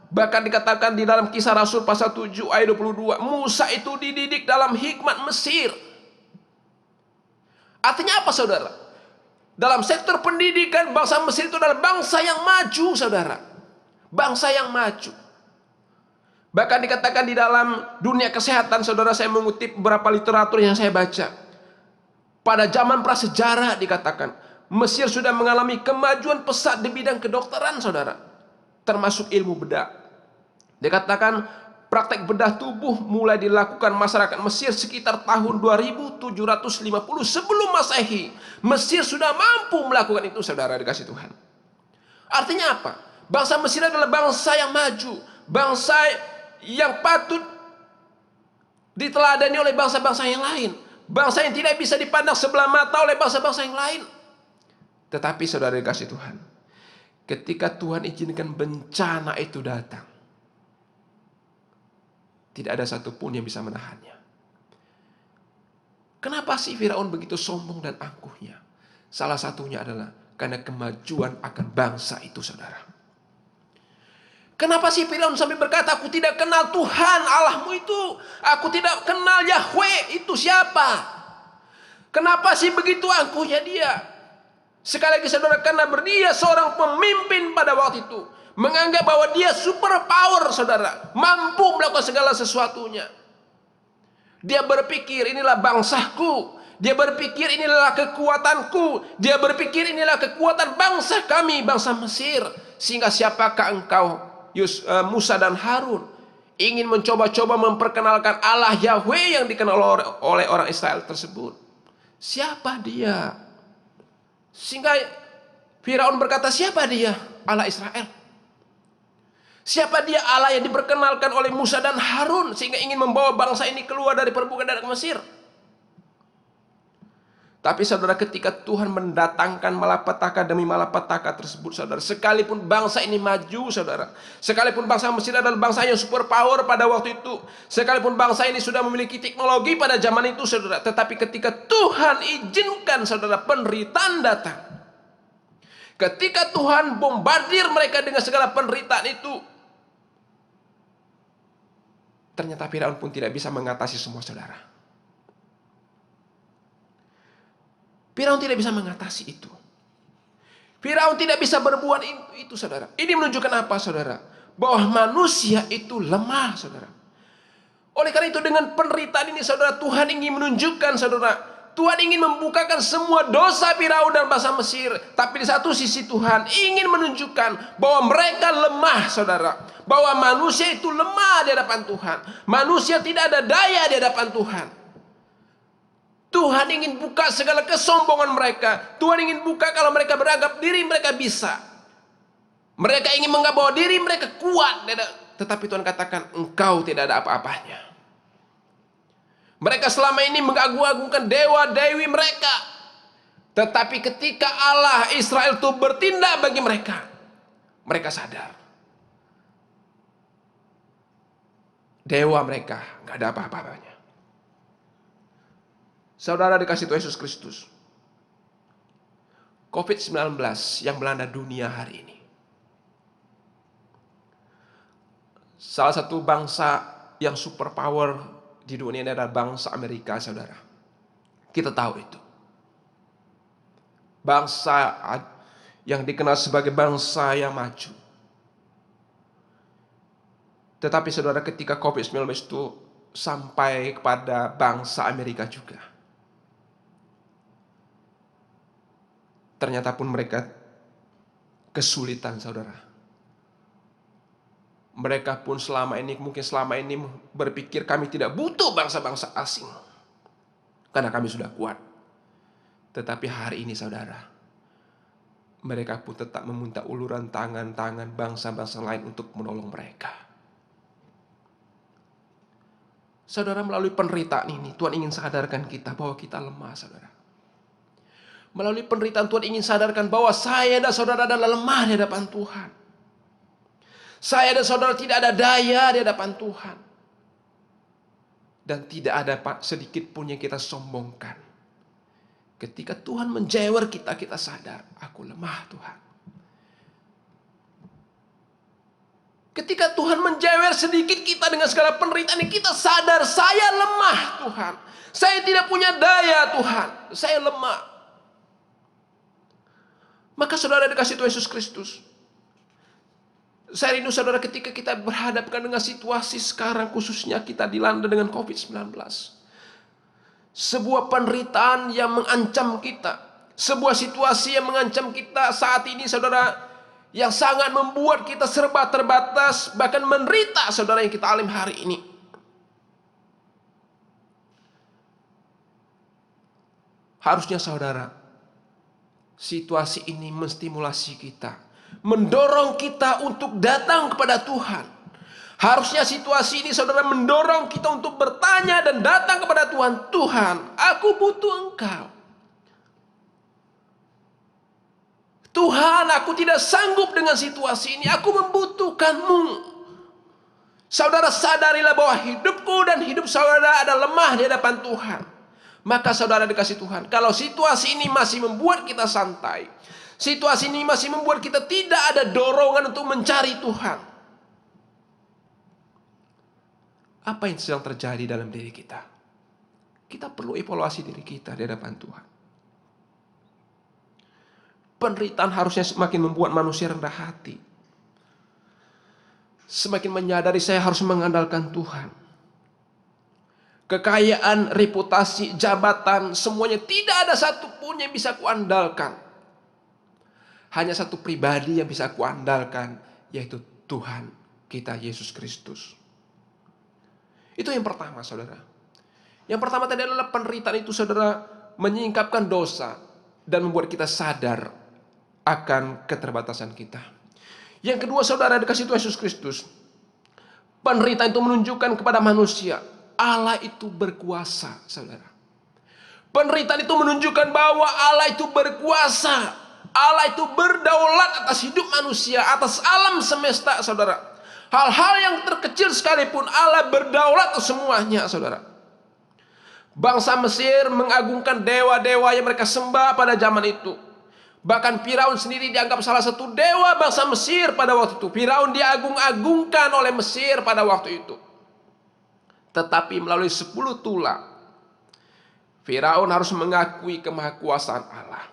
Bahkan dikatakan di dalam Kisah Rasul pasal 7 ayat 22, Musa itu dididik dalam hikmat Mesir. Artinya apa, saudara? Dalam sektor pendidikan, bangsa Mesir itu adalah bangsa yang maju, saudara. Bangsa yang maju. Bahkan dikatakan di dalam dunia kesehatan, saudara, saya mengutip beberapa literatur yang saya baca. Pada zaman prasejarah dikatakan, Mesir sudah mengalami kemajuan pesat di bidang kedokteran, saudara. Termasuk ilmu bedah. Dikatakan praktek bedah tubuh mulai dilakukan masyarakat Mesir sekitar tahun 2750 sebelum Masehi. Mesir sudah mampu melakukan itu, saudara dikasih Tuhan. Artinya apa? Bangsa Mesir adalah bangsa yang maju. Bangsa yang patut diteladani oleh bangsa-bangsa yang lain. Bangsa yang tidak bisa dipandang sebelah mata oleh bangsa-bangsa yang lain. Tetapi saudara dikasih Tuhan, ketika Tuhan izinkan bencana itu datang, tidak ada satupun yang bisa menahannya. Kenapa sih Firaun begitu sombong dan angkuhnya? Salah satunya adalah karena kemajuan akan bangsa itu, saudara. Kenapa sih Firaun sampai berkata, aku tidak kenal Tuhan Allahmu itu. Aku tidak kenal Yahweh itu siapa. Kenapa sih begitu angkuhnya dia? Sekali lagi saudara, karena dia seorang pemimpin pada waktu itu. Menganggap bahwa dia super power, saudara. Mampu melakukan segala sesuatunya. Dia berpikir inilah bangsaku. Dia berpikir inilah kekuatanku. Dia berpikir inilah kekuatan bangsa kami, bangsa Mesir. Sehingga siapakah engkau, Musa dan Harun, ingin mencoba-coba memperkenalkan Allah Yahweh yang dikenal oleh orang Israel tersebut? Siapa dia? Sehingga Firaun berkata, siapa dia? Allah Israel. Siapa dia Allah yang diperkenalkan oleh Musa dan Harun sehingga ingin membawa bangsa ini keluar dari perbudakan Mesir? Tapi saudara, ketika Tuhan mendatangkan malapetaka demi malapetaka tersebut, saudara, sekalipun bangsa ini maju, saudara, sekalipun bangsa Mesir adalah bangsa yang super power pada waktu itu, sekalipun bangsa ini sudah memiliki teknologi pada zaman itu, saudara, tetapi ketika Tuhan izinkan, saudara, penderitaan datang, ketika Tuhan bombardir mereka dengan segala penderitaan itu, ternyata Firaun pun tidak bisa mengatasi semua, saudara. Firaun tidak bisa mengatasi itu. Firaun tidak bisa berbuat itu, saudara. Ini menunjukkan apa, saudara? Bahwa manusia itu lemah, saudara. Oleh karena itu, dengan penderitaan ini, saudara, Tuhan ingin menunjukkan, saudara, Tuhan ingin membukakan semua dosa Firaun dan bangsa Mesir. Tapi di satu sisi Tuhan ingin menunjukkan bahwa mereka lemah, saudara. Bahwa manusia itu lemah di hadapan Tuhan. Manusia tidak ada daya di hadapan Tuhan. Tuhan ingin buka segala kesombongan mereka. Tuhan ingin buka kalau mereka beranggap diri mereka bisa. Mereka ingin menganggap bahwa diri mereka kuat. Tetapi Tuhan katakan, engkau tidak ada apa-apanya. Mereka selama ini mengagung-agungkan dewa-dewi mereka. Tetapi ketika Allah Israel itu bertindak bagi mereka, mereka sadar. Dewa mereka gak ada apa-apanya. Saudara dikasih Tuhan Yesus Kristus, COVID-19 yang melanda dunia hari ini, salah satu bangsa yang super power di dunia ini adalah bangsa Amerika, saudara. Kita tahu itu. Bangsa yang dikenal sebagai bangsa yang maju. Tetapi saudara, ketika COVID-19 itu sampai kepada bangsa Amerika juga, ternyata pun mereka kesulitan, saudara. Mereka pun mungkin selama ini berpikir kami tidak butuh bangsa-bangsa asing. Karena kami sudah kuat. Tetapi hari ini, saudara, mereka pun tetap meminta uluran tangan bangsa-bangsa lain untuk menolong mereka. Saudara, melalui penderitaan ini Tuhan ingin sadarkan kita bahwa kita lemah, saudara. Melalui penderitaan Tuhan ingin sadarkan bahwa saya dan saudara adalah lemah di hadapan Tuhan. Saya dan saudara tidak ada daya di hadapan Tuhan. Dan tidak ada sedikit pun yang kita sombongkan. Ketika Tuhan menjewer kita, kita sadar, aku lemah, Tuhan. Ketika Tuhan menjewer sedikit kita dengan segala penderitaan ini, kita sadar, saya lemah, Tuhan. Saya tidak punya daya, Tuhan. Saya lemah. Maka saudara dikasih Tuhan Yesus Kristus, saya rindu, saudara, ketika kita berhadapkan dengan situasi sekarang, khususnya kita dilanda dengan COVID-19. Sebuah penderitaan yang mengancam kita. Sebuah situasi yang mengancam kita saat ini, saudara, yang sangat membuat kita serba terbatas, bahkan menderita, saudara, yang kita alami hari ini. Harusnya, saudara, situasi ini menstimulasi kita, mendorong kita untuk datang kepada Tuhan. Harusnya situasi ini, saudara, mendorong kita untuk bertanya dan datang kepada Tuhan. Tuhan, aku butuh Engkau. Tuhan, aku tidak sanggup dengan situasi ini. Aku membutuhkan-Mu. Saudara, sadarilah bahwa hidupku dan hidup saudara adalah lemah di hadapan Tuhan. Maka saudara dikasih Tuhan, kalau situasi ini masih membuat kita santai, situasi ini masih membuat kita tidak ada dorongan untuk mencari Tuhan, apa yang sedang terjadi dalam diri kita? Kita perlu evaluasi diri kita di hadapan Tuhan. Penderitaan harusnya semakin membuat manusia rendah hati, semakin menyadari saya harus mengandalkan Tuhan. Kekayaan, reputasi, jabatan, semuanya tidak ada satupun yang bisa kuandalkan. Hanya satu pribadi yang bisa kuandalkan, yaitu Tuhan kita Yesus Kristus. Itu yang pertama, saudara. Yang pertama tadi adalah penderitaan itu, saudara, menyingkapkan dosa dan membuat kita sadar akan keterbatasan kita. Yang kedua, saudara, dikasih Tuhan Yesus Kristus, penderitaan itu menunjukkan kepada manusia, Allah itu berkuasa, saudara. Penderitaan itu menunjukkan bahwa Allah itu berkuasa. Allah itu berdaulat atas hidup manusia, atas alam semesta, saudara. Hal-hal yang terkecil sekalipun Allah berdaulat atas semuanya, saudara. Bangsa Mesir mengagungkan dewa-dewa yang mereka sembah pada zaman itu. Bahkan Firaun sendiri dianggap salah satu dewa bangsa Mesir pada waktu itu. Firaun diagung-agungkan oleh Mesir pada waktu itu. Tetapi melalui 10 tulah, Firaun harus mengakui kemahakuasaan Allah.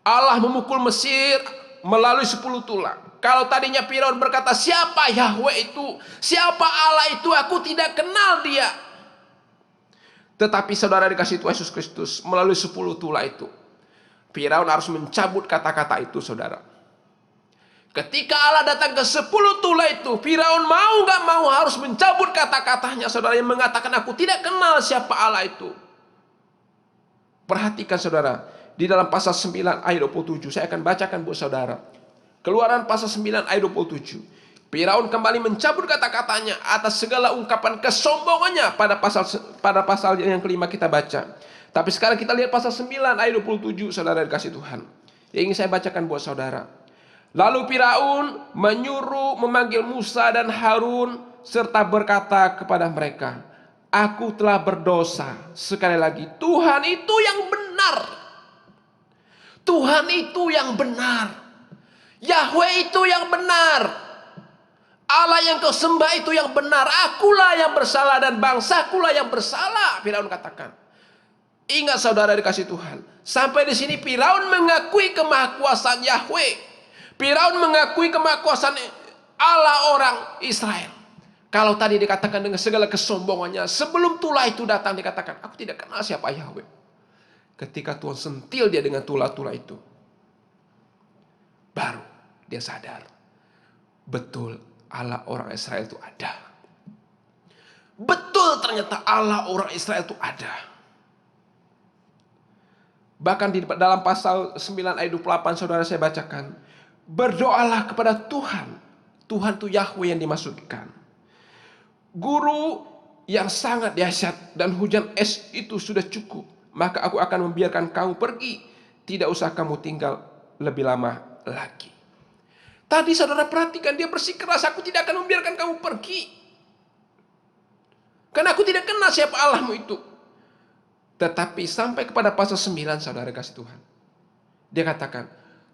Allah memukul Mesir melalui 10 tulah. Kalau tadinya Firaun berkata, siapa Yahweh itu? Siapa Allah itu? Aku tidak kenal dia. Tetapi saudara dikasih Tuhan Yesus Kristus melalui 10 tulah itu, Firaun harus mencabut kata-kata itu, saudara. Ketika Allah datang ke 10 tulah itu, Firaun mau gak mau harus mencabut kata-katanya, saudara, yang mengatakan aku tidak kenal siapa Allah itu. Perhatikan, saudara, di dalam pasal 9 ayat 27, saya akan bacakan buat saudara. Keluaran pasal 9 ayat 27. Firaun kembali mencabut kata-katanya atas segala ungkapan kesombongannya pada pasal yang kelima kita baca. Tapi sekarang kita lihat pasal 9 ayat 27, saudara dikasih Tuhan. Yang ingin saya bacakan buat saudara. Lalu Firaun menyuruh memanggil Musa dan Harun serta berkata kepada mereka, aku telah berdosa. Sekali lagi, Tuhan itu yang benar. Tuhan itu yang benar. Yahweh itu yang benar. Allah yang kau sembah itu yang benar. Akulah yang bersalah dan bangsakulah yang bersalah, Firaun katakan. Ingat saudara dikasih Tuhan, sampai di sini Firaun mengakui kemahakuasaan Yahweh. Firaun mengakui kemahakuasaan Allah orang Israel. Kalau tadi dikatakan dengan segala kesombongannya, sebelum tulah itu datang dikatakan, aku tidak kenal siapa Yahweh. Ketika Tuhan sentil dia dengan tulah-tulah itu, baru dia sadar, betul Allah orang Israel itu ada. Betul ternyata Allah orang Israel itu ada. Bahkan di dalam pasal 9 ayat 28 saudara saya bacakan, berdoalah kepada Tuhan. Tuhan itu Yahweh yang dimaksudkan. Guru yang sangat dahsyat dan hujan es itu sudah cukup. Maka aku akan membiarkan kamu pergi. Tidak usah kamu tinggal lebih lama lagi. Tadi saudara perhatikan, dia bersikeras, aku tidak akan membiarkan kamu pergi. Karena aku tidak kenal siapa Allahmu itu. Tetapi sampai kepada pasal 9 saudara kasih Tuhan, dia katakan,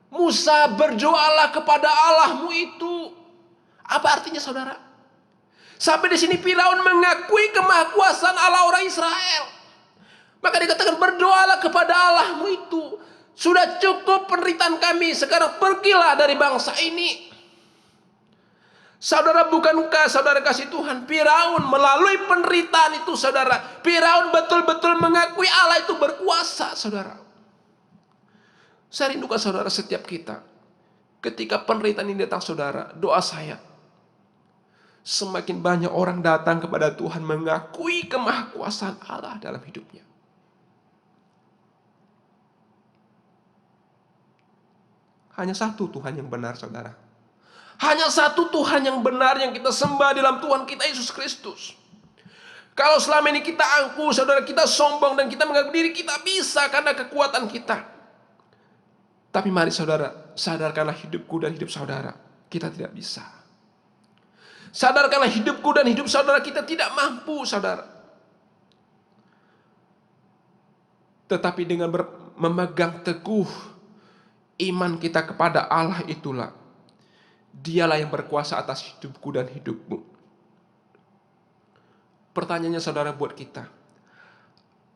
Musa berdoalah kepada Allahmu itu. Apa artinya saudara? Sampai di sini Firaun mengakui kemahakuasaan Allah orang Israel. Maka dikatakan berdoalah kepada Allahmu itu. Sudah cukup penderitaan kami, sekarang pergilah dari bangsa ini. Saudara, bukankah saudara kasih Tuhan, Firaun melalui penderitaan itu, saudara, Firaun betul-betul mengakui Allah itu berkuasa, saudara. Saya rindukan saudara setiap kita, ketika penderitaan ini datang, saudara, doa saya, semakin banyak orang datang kepada Tuhan mengakui kemahakuasaan Allah dalam hidupnya. Hanya satu Tuhan yang benar, saudara. Hanya satu Tuhan yang benar yang kita sembah dalam Tuhan kita Yesus Kristus. Kalau selama ini kita angkuh, saudara, kita sombong dan kita menganggap diri kita bisa karena kekuatan kita. Tapi mari saudara, sadarkanlah hidupku dan hidup saudara, kita tidak bisa. Sadarkanlah hidupku dan hidup saudara, kita tidak mampu, saudara. Tetapi dengan memegang teguh iman kita kepada Allah itulah, Dialah yang berkuasa atas hidupku dan hidupmu. Pertanyaannya saudara buat kita,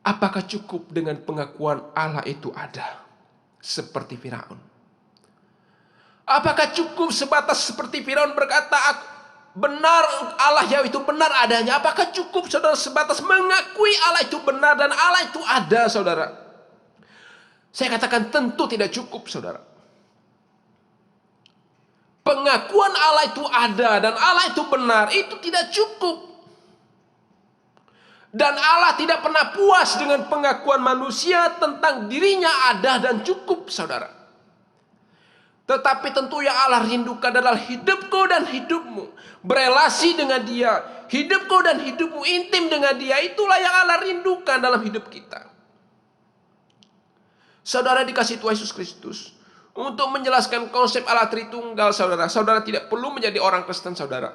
apakah cukup dengan pengakuan Allah itu ada seperti Firaun? Apakah cukup sebatas seperti Firaun berkata, benar Allah Yahweh itu benar adanya? Apakah cukup saudara sebatas mengakui Allah itu benar dan Allah itu ada, saudara? Saya katakan tentu tidak cukup, saudara. Pengakuan Allah itu ada dan Allah itu benar, itu tidak cukup. Dan Allah tidak pernah puas dengan pengakuan manusia tentang dirinya ada dan cukup, saudara. Tetapi tentu yang Allah rindukan adalah hidupku dan hidupmu berelasi dengan Dia, Hidupku dan hidupmu intim dengan Dia, itulah yang Allah rindukan dalam hidup kita. Saudara dikasih Tuhan Yesus Kristus, untuk menjelaskan konsep Allah Tritunggal, saudara tidak perlu menjadi orang Kristen, saudara.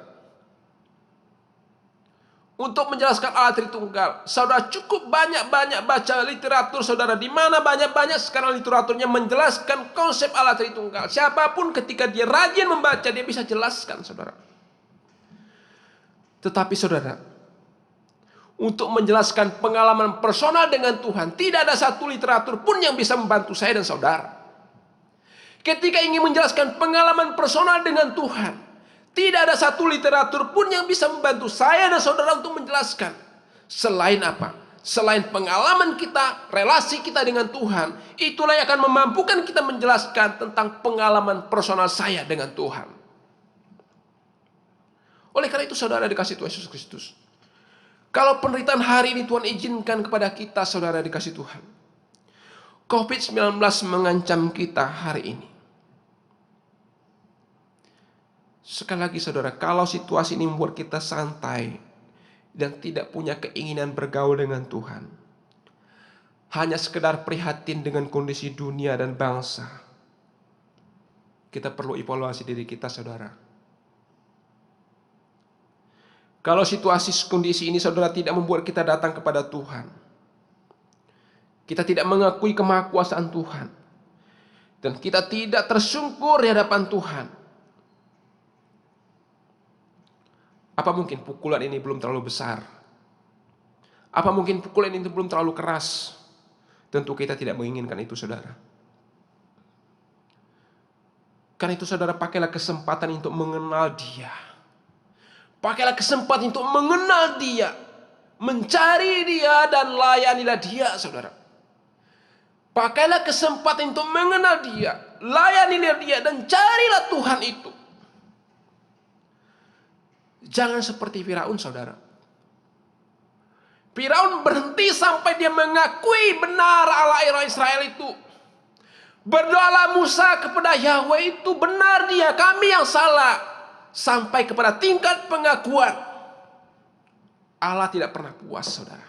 Untuk menjelaskan Allah Tritunggal, saudara cukup banyak-banyak baca literatur, saudara. Di mana banyak-banyak sekarang literaturnya menjelaskan konsep Allah Tritunggal. Siapapun ketika dia rajin membaca, dia bisa jelaskan, saudara. Tetapi saudara, untuk menjelaskan pengalaman personal dengan Tuhan, tidak ada satu literatur pun yang bisa membantu saya dan saudara. Ketika ingin menjelaskan pengalaman personal dengan Tuhan, tidak ada satu literatur pun yang bisa membantu saya dan saudara untuk menjelaskan. Selain apa? Selain pengalaman kita, relasi kita dengan Tuhan, itulah yang akan memampukan kita menjelaskan tentang pengalaman personal saya dengan Tuhan. Oleh karena itu saudara dikasih Tuhan Yesus Kristus, kalau penderitaan hari ini Tuhan izinkan kepada kita, saudara dikasih Tuhan, COVID-19 mengancam kita hari ini. Sekali lagi saudara, kalau situasi ini membuat kita santai dan tidak punya keinginan bergaul dengan Tuhan, hanya sekedar prihatin dengan kondisi dunia dan bangsa, kita perlu evaluasi diri kita, saudara. Kalau situasi kondisi ini saudara tidak membuat kita datang kepada Tuhan, kita tidak mengakui kemahakuasaan Tuhan, dan kita tidak tersungkur di hadapan Tuhan, apa mungkin pukulan ini belum terlalu besar? Apa mungkin pukulan ini belum terlalu keras? Tentu kita tidak menginginkan itu, saudara. Karena itu saudara, pakailah kesempatan untuk mengenal Dia. Pakailah kesempatan untuk mengenal Dia, mencari Dia, dan layanilah Dia, saudara. Pakailah kesempatan untuk mengenal Dia, layanilah Dia, dan carilah Tuhan itu. Jangan seperti Firaun, saudara. Firaun berhenti sampai dia mengakui benar Allah Israel itu. Berdoalah Musa kepada Yahweh itu, benar Dia, kami yang salah. Sampai kepada tingkat pengakuan. Allah tidak pernah puas, saudara.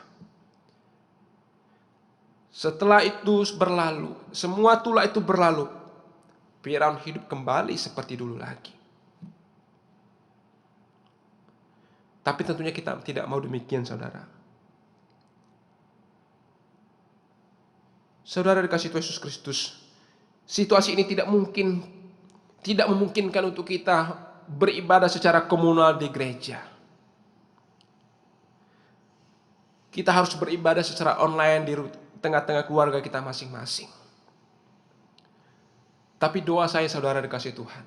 Setelah itu berlalu, semua tulah itu berlalu, Firaun hidup kembali seperti dulu lagi. Tapi tentunya kita tidak mau demikian, saudara. Saudara dikasih Tuhan Yesus Kristus, situasi ini tidak memungkinkan untuk kita beribadah secara komunal di gereja. Kita harus beribadah secara online di tengah-tengah keluarga kita masing-masing. Tapi doa saya, saudara dikasih Tuhan,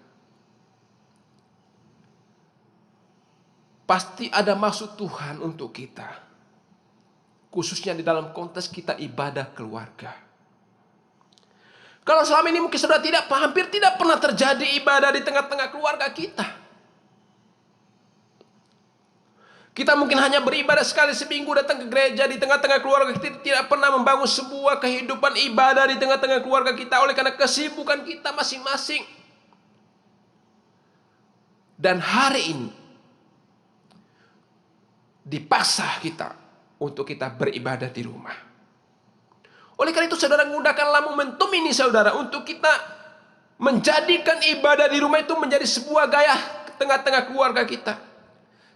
pasti ada maksud Tuhan untuk kita, khususnya di dalam konteks kita ibadah keluarga. Kalau selama ini mungkin saudara hampir tidak pernah terjadi ibadah di tengah-tengah keluarga kita. Kita mungkin hanya beribadah sekali seminggu, datang ke gereja di tengah-tengah keluarga kita, tidak pernah membangun sebuah kehidupan ibadah di tengah-tengah keluarga kita oleh karena kesibukan kita masing-masing. Dan hari ini dipaksa kita untuk kita beribadah di rumah. Oleh karena itu saudara, gunakanlah momentum ini, saudara, untuk kita menjadikan ibadah di rumah itu menjadi sebuah gaya tengah-tengah keluarga kita.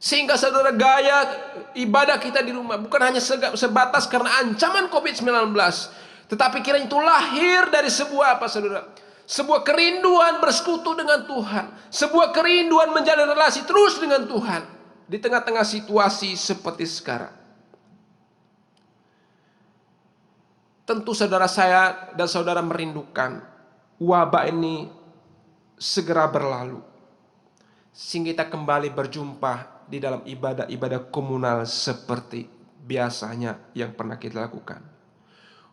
Sehingga saudara, gaya ibadah kita di rumah bukan hanya sebatas karena ancaman COVID-19, tetapi kiranya itu lahir dari sebuah apa, saudara? Sebuah kerinduan bersekutu dengan Tuhan, sebuah kerinduan menjalin relasi terus dengan Tuhan di tengah-tengah situasi seperti sekarang. Tentu saudara, saya dan saudara merindukan wabah ini segera berlalu, sehingga kita kembali berjumpa di dalam ibadah-ibadah komunal seperti biasanya yang pernah kita lakukan.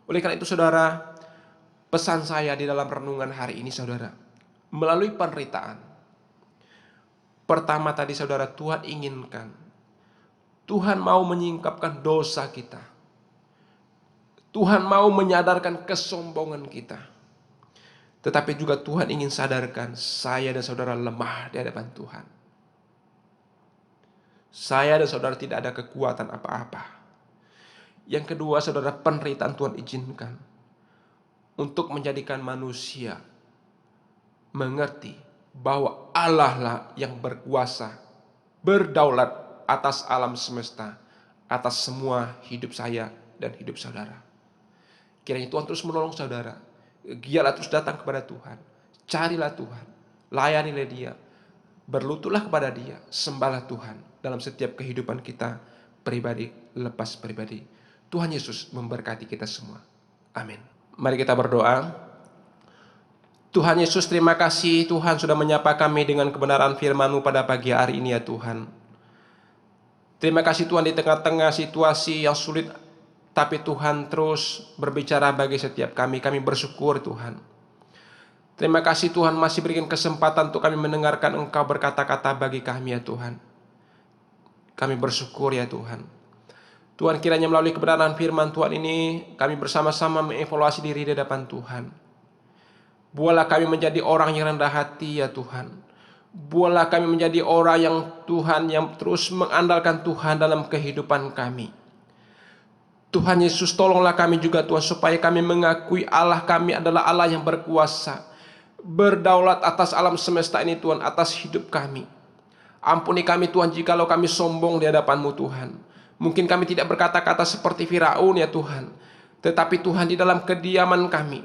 Oleh karena itu saudara, pesan saya di dalam renungan hari ini, saudara, melalui penderitaan. Pertama tadi saudara, Tuhan inginkan, Tuhan mau menyingkapkan dosa kita. Tuhan mau menyadarkan kesombongan kita. Tetapi juga Tuhan ingin sadarkan saya dan saudara lemah di hadapan Tuhan. Saya dan saudara tidak ada kekuatan apa-apa. Yang kedua, saudara, penderitaan Tuhan izinkan untuk menjadikan manusia mengerti bahwa Allah lah yang berkuasa, berdaulat atas alam semesta, atas semua hidup saya dan hidup saudara. Kiranya Tuhan terus menolong saudara. Giatlah terus datang kepada Tuhan. Carilah Tuhan. Layanilah Dia. Berlututlah kepada Dia. Sembahlah Tuhan dalam setiap kehidupan kita, pribadi lepas pribadi. Tuhan Yesus memberkati kita semua. Amin. Mari kita berdoa. Tuhan Yesus, terima kasih Tuhan sudah menyapa kami dengan kebenaran firman-Mu pada pagi hari ini ya Tuhan. Terima kasih Tuhan, di tengah-tengah situasi yang sulit, tapi Tuhan terus berbicara bagi setiap kami. Kami bersyukur Tuhan. Terima kasih Tuhan masih berikan kesempatan untuk kami mendengarkan Engkau berkata-kata bagi kami ya Tuhan. Kami bersyukur ya Tuhan. Tuhan, kiranya melalui kebenaran firman Tuhan ini, kami bersama-sama mengevaluasi diri di hadapan Tuhan. Buatlah kami menjadi orang yang rendah hati ya Tuhan. Buatlah kami menjadi orang yang Tuhan, yang terus mengandalkan Tuhan dalam kehidupan kami. Tuhan Yesus, tolonglah kami juga Tuhan, supaya kami mengakui Allah kami adalah Allah yang berkuasa, berdaulat atas alam semesta ini Tuhan, atas hidup kami. Ampuni kami Tuhan jikalau kami sombong di hadapan-Mu Tuhan. Mungkin kami tidak berkata-kata seperti Firaun ya Tuhan, tetapi Tuhan di dalam kediaman kami,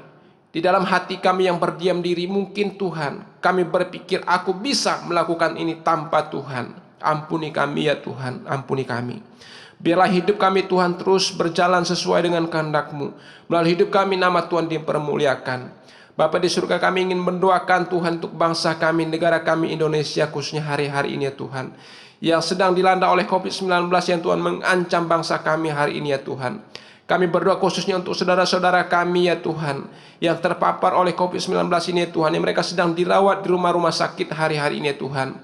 di dalam hati kami yang berdiam diri, mungkin Tuhan kami berpikir aku bisa melakukan ini tanpa Tuhan. Ampuni kami ya Tuhan, ampuni kami. Biarlah hidup kami Tuhan terus berjalan sesuai dengan kehendak-Mu. Melalui hidup kami nama Tuhan dipermuliakan. Bapa di surga, kami ingin mendoakan Tuhan untuk bangsa kami, negara kami Indonesia khususnya hari-hari ini ya Tuhan, yang sedang dilanda oleh COVID-19 yang Tuhan mengancam bangsa kami hari ini ya Tuhan. Kami berdoa khususnya untuk saudara-saudara kami ya Tuhan, yang terpapar oleh COVID-19 ini ya Tuhan, yang mereka sedang dirawat di rumah-rumah sakit hari-hari ini ya Tuhan.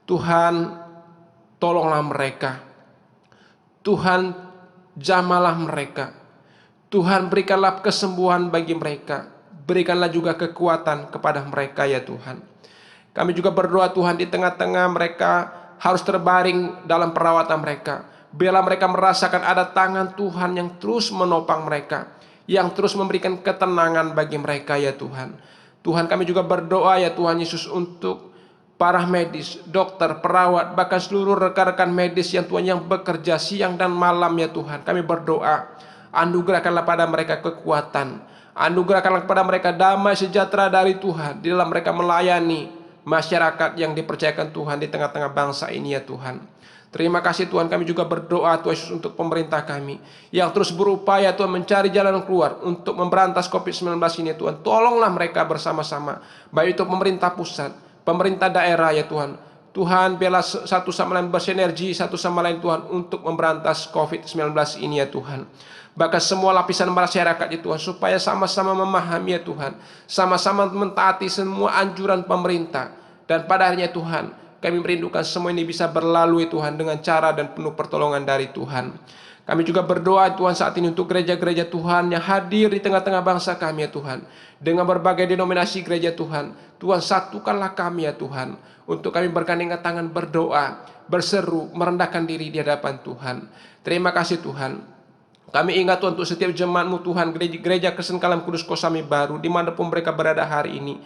Tuhan, tolonglah mereka. Tuhan, jamalah mereka. Tuhan, berikanlah kesembuhan bagi mereka. Berikanlah juga kekuatan kepada mereka ya Tuhan. Kami juga berdoa Tuhan, di tengah-tengah mereka harus terbaring dalam perawatan mereka, biarlah mereka merasakan ada tangan Tuhan yang terus menopang mereka, yang terus memberikan ketenangan bagi mereka ya Tuhan. Tuhan, kami juga berdoa ya Tuhan Yesus untuk para medis, dokter, perawat, bahkan seluruh rekan-rekan medis yang Tuhan yang bekerja siang dan malam ya Tuhan. Kami berdoa, anugerahkanlah pada mereka kekuatan, anugerahkanlah kepada mereka damai sejahtera dari Tuhan di dalam mereka melayani masyarakat yang dipercayakan Tuhan di tengah-tengah bangsa ini ya Tuhan. Terima kasih Tuhan, kami juga berdoa Tuhan Yesus untuk pemerintah kami yang terus berupaya Tuhan mencari jalan keluar untuk memberantas COVID-19 ini Tuhan. Tolonglah mereka bersama-sama, baik itu pemerintah pusat, pemerintah daerah ya Tuhan. Tuhan, biarlah satu sama lain bersinergi, satu sama lain Tuhan, untuk memberantas COVID-19 ini ya Tuhan. Bahkan semua lapisan masyarakat ya Tuhan, supaya sama-sama memahami ya Tuhan, sama-sama mentaati semua anjuran pemerintah. Dan pada akhirnya Tuhan, kami merindukan semua ini bisa berlalu ya Tuhan, dengan cara dan penuh pertolongan dari Tuhan. Kami juga berdoa Tuhan saat ini untuk gereja-gereja Tuhan yang hadir di tengah-tengah bangsa kami ya Tuhan, dengan berbagai denominasi gereja Tuhan. Tuhan, satukanlah kami ya Tuhan, untuk kami bergandengan tangan berdoa, berseru, merendahkan diri di hadapan Tuhan. Terima kasih Tuhan. Kami ingat Tuhan untuk setiap jemaat-Mu Tuhan, gereja Kristen Kalam Kudus Kosambi Baru, dimanapun mereka berada hari ini.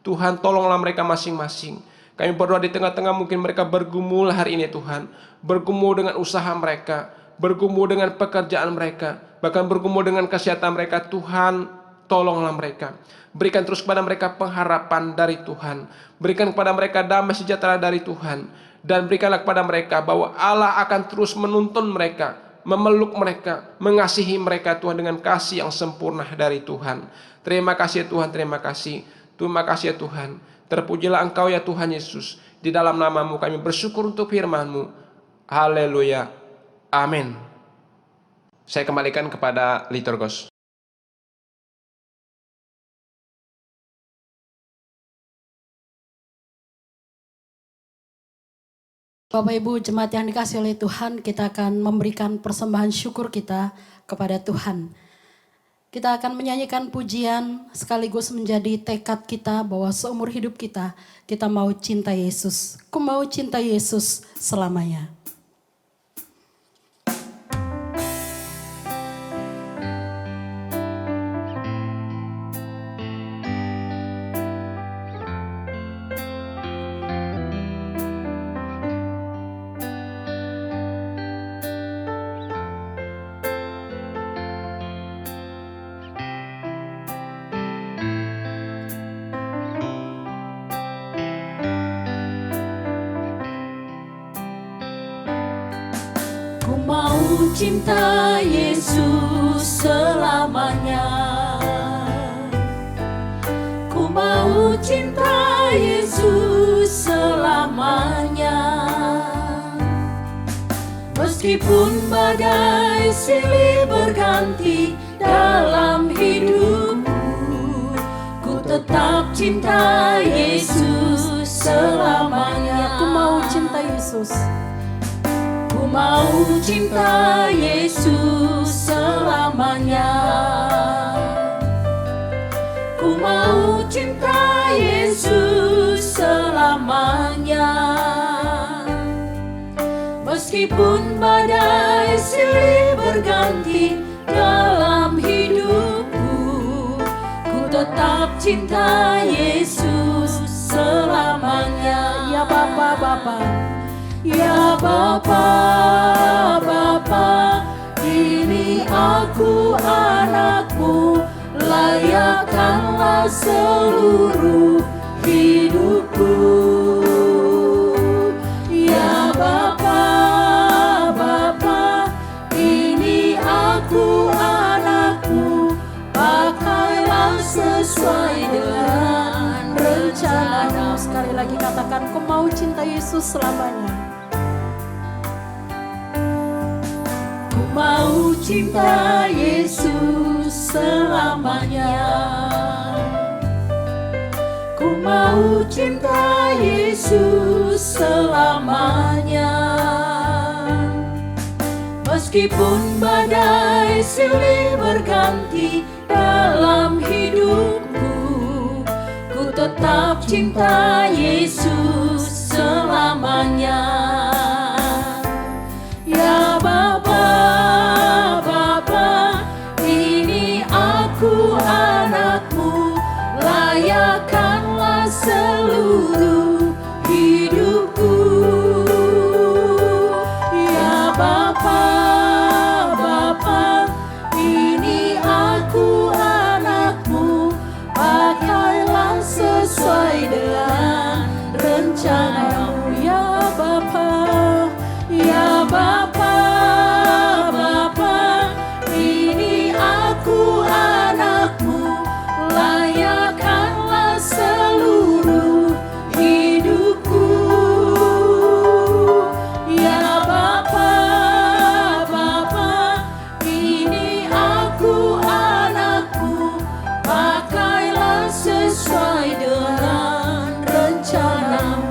Tuhan, tolonglah mereka masing-masing. Kami berdoa di tengah-tengah mungkin mereka bergumul hari ini Tuhan, bergumul dengan usaha mereka, bergumul dengan pekerjaan mereka, bahkan bergumul dengan kesehatan mereka. Tuhan, tolonglah mereka. Berikan terus kepada mereka pengharapan dari Tuhan. Berikan kepada mereka damai sejahtera dari Tuhan. Dan berikanlah kepada mereka bahwa Allah akan terus menuntun mereka, memeluk mereka, mengasihi mereka Tuhan dengan kasih yang sempurna dari Tuhan. Terima kasih Tuhan, terima kasih. Terima kasih Tuhan. Terpujilah Engkau ya Tuhan Yesus. Di dalam nama-Mu kami bersyukur untuk firman-Mu. Haleluya. Amin. Saya kembalikan kepada liturgos. Bapak Ibu jemaat yang dikasihi oleh Tuhan, kita akan memberikan persembahan syukur kita kepada Tuhan. Kita akan menyanyikan pujian sekaligus menjadi tekad kita bahwa seumur hidup kita mau cinta Yesus. Ku mau cinta Yesus selamanya. Ku mau cinta Yesus selamanya. Ku mau cinta Yesus selamanya. Meskipun badai silih berganti dalam hidupku, ku tetap cinta Yesus selamanya. Ku mau cinta Yesus. Ku mau cinta Yesus selamanya. Ku mau cinta Yesus selamanya. Meskipun badai silih berganti dalam hidupku, ku tetap cinta Yesus selamanya. Ya Bapa, Bapa. Ya Bapa, Bapa, ini aku anakmu, layakkanlah seluruh hidupku. Ya Bapa, Bapa, ini aku anakmu, pakailah sesuai dengan rencanamu. Sekali lagi katakan, ku mau cinta Yesus selamanya. Ku mau cinta Yesus selamanya. Ku mau cinta Yesus selamanya. Meskipun badai silih berganti dalam hidupku, ku tetap cinta Yesus selamanya. Ya Bapa, Bapa, ini aku anakmu, layakkanlah seluruh hidupku. Ya Bapa, Bapa, ini aku anakmu, pakailah sesuai dengan rencanamu. Ya Bapa, ya Bapa, Bapa, ini aku anakmu, layakkanlah seluruh hidupku. Ya Bapa, Bapa, ini aku anakmu, pakailah sesuai dengan rencanamu.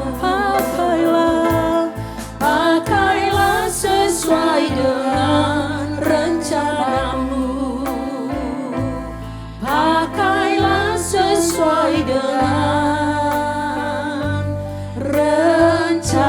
Pakailah sesuai dengan rencanamu. Pakailah sesuai dengan rencanamu.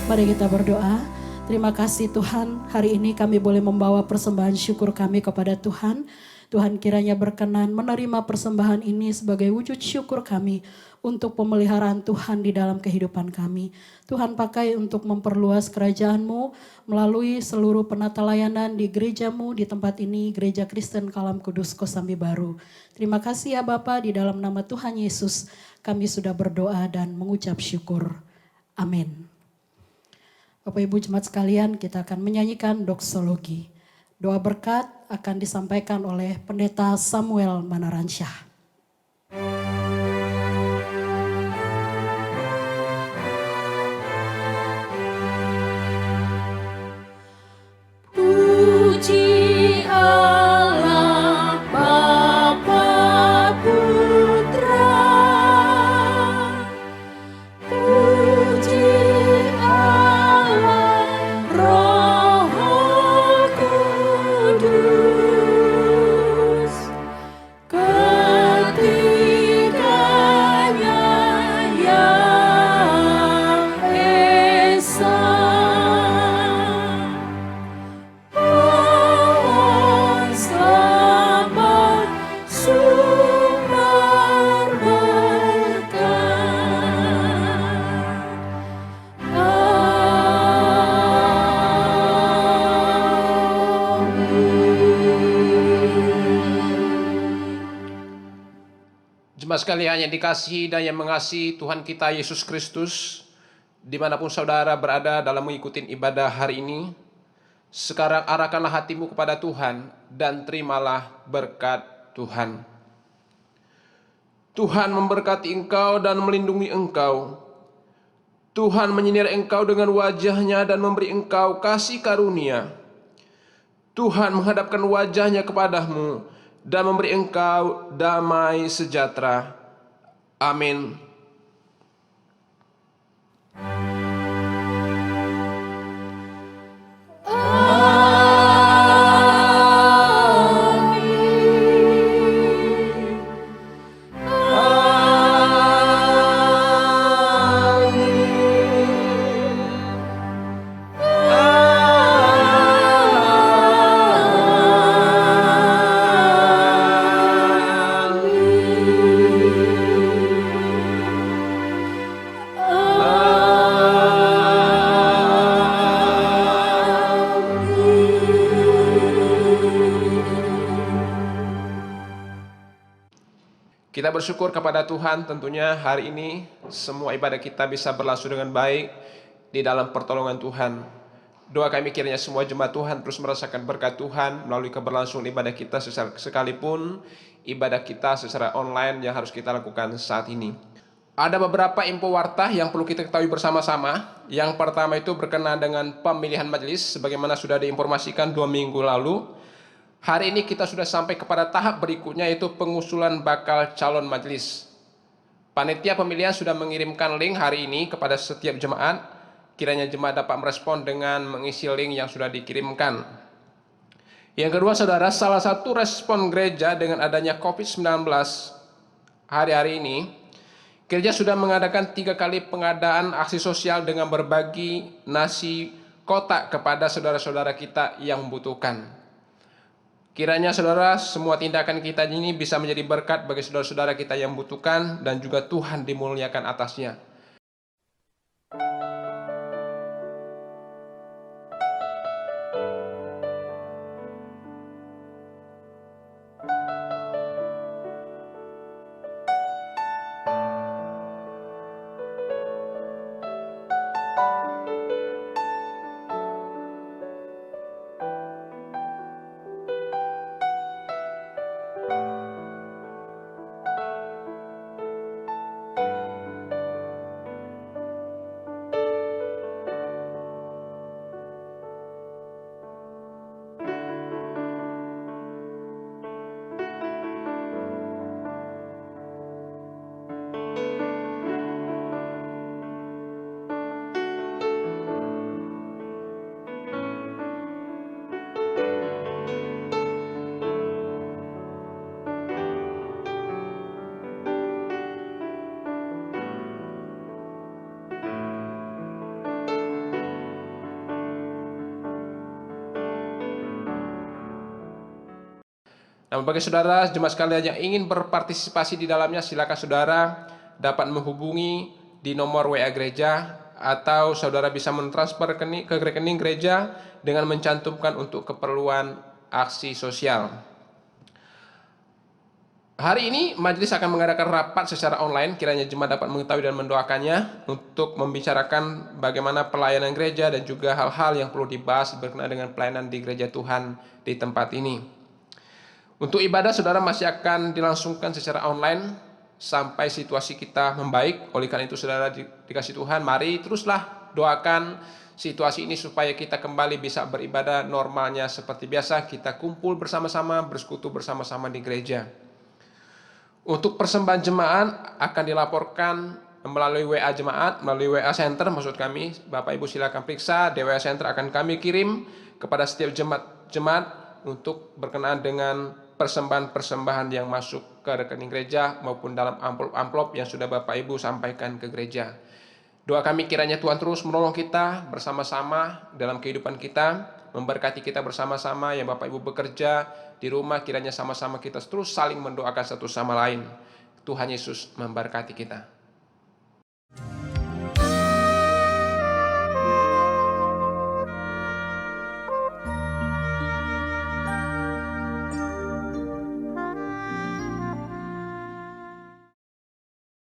Mari kita berdoa. Terima kasih Tuhan, hari ini kami boleh membawa persembahan syukur kami kepada Tuhan. Tuhan kiranya berkenan menerima persembahan ini sebagai wujud syukur kami untuk pemeliharaan Tuhan di dalam kehidupan kami. Tuhan pakai untuk memperluas kerajaan-Mu melalui seluruh penata layanan di gereja-Mu di tempat ini, Gereja Kristen Kalam Kudus Kosambi Baru. Terima kasih ya Bapa, di dalam nama Tuhan Yesus kami sudah berdoa dan mengucap syukur. Amin. Bapak Ibu Jemaat sekalian, kita akan menyanyikan doksologi. Doa berkat akan disampaikan oleh Pendeta Samuel Manaransyah. Puji Allah Bapa Putra, puji Allah Roh Kudus. Jemaat sekalian yang dikasihi dan yang mengasihi Tuhan kita Yesus Kristus, dimanapun saudara berada dalam mengikuti ibadah hari ini, sekarang arahkanlah hatimu kepada Tuhan dan terimalah berkat Tuhan. Tuhan memberkati engkau dan melindungi engkau. Tuhan menyinari engkau dengan wajah-Nya dan memberi engkau kasih karunia. Tuhan menghadapkan wajah-Nya kepadamu dan memberi engkau damai sejahtera. Amin. Kita bersyukur kepada Tuhan tentunya hari ini semua ibadah kita bisa berlangsung dengan baik di dalam pertolongan Tuhan. Doa kami kiranya semua jemaat Tuhan terus merasakan berkat Tuhan melalui keberlangsungan ibadah kita, sekalipun ibadah kita secara online yang harus kita lakukan saat ini. Ada beberapa info warta yang perlu kita ketahui bersama-sama. Yang pertama itu berkenaan dengan pemilihan majelis, sebagaimana sudah diinformasikan 2 minggu lalu. Hari ini kita sudah sampai kepada tahap berikutnya, yaitu pengusulan bakal calon majelis. Panitia pemilihan sudah mengirimkan link hari ini kepada setiap jemaat. Kiranya jemaat dapat merespon dengan mengisi link yang sudah dikirimkan. Yang kedua saudara, salah satu respon gereja dengan adanya COVID-19 hari-hari ini, gereja sudah mengadakan 3 kali pengadaan aksi sosial dengan berbagi nasi kotak kepada saudara-saudara kita yang membutuhkan. Kiranya saudara, semua tindakan kita ini bisa menjadi berkat bagi saudara-saudara kita yang membutuhkan dan juga Tuhan dimuliakan atasnya. Namun bagi saudara jemaat sekalian yang ingin berpartisipasi di dalamnya, silakan saudara dapat menghubungi di nomor WA gereja, atau saudara bisa mentransfer ke rekening gereja dengan mencantumkan untuk keperluan aksi sosial. Hari ini majelis akan mengadakan rapat secara online. Kiranya jemaat dapat mengetahui dan mendoakannya untuk membicarakan bagaimana pelayanan gereja dan juga hal-hal yang perlu dibahas berkenaan dengan pelayanan di gereja Tuhan di tempat ini. Untuk ibadah saudara masih akan dilangsungkan secara online sampai situasi kita membaik. Oleh karena itu saudara dikasih Tuhan, mari teruslah doakan situasi ini supaya kita kembali bisa beribadah normalnya seperti biasa. Kita kumpul bersama-sama, bersekutu bersama-sama di gereja. Untuk persembahan jemaat akan dilaporkan melalui WA jemaat, melalui WA center maksud kami. Bapak Ibu silakan periksa, di WA center akan kami kirim kepada setiap jemaat untuk berkenaan dengan persembahan-persembahan yang masuk ke rekening gereja maupun dalam amplop-amplop yang sudah Bapak Ibu sampaikan ke gereja. Doa kami kiranya Tuhan terus menolong kita bersama-sama dalam kehidupan kita, memberkati kita bersama-sama. Yang Bapak Ibu bekerja di rumah, kiranya sama-sama kita terus saling mendoakan satu sama lain. Tuhan Yesus memberkati kita.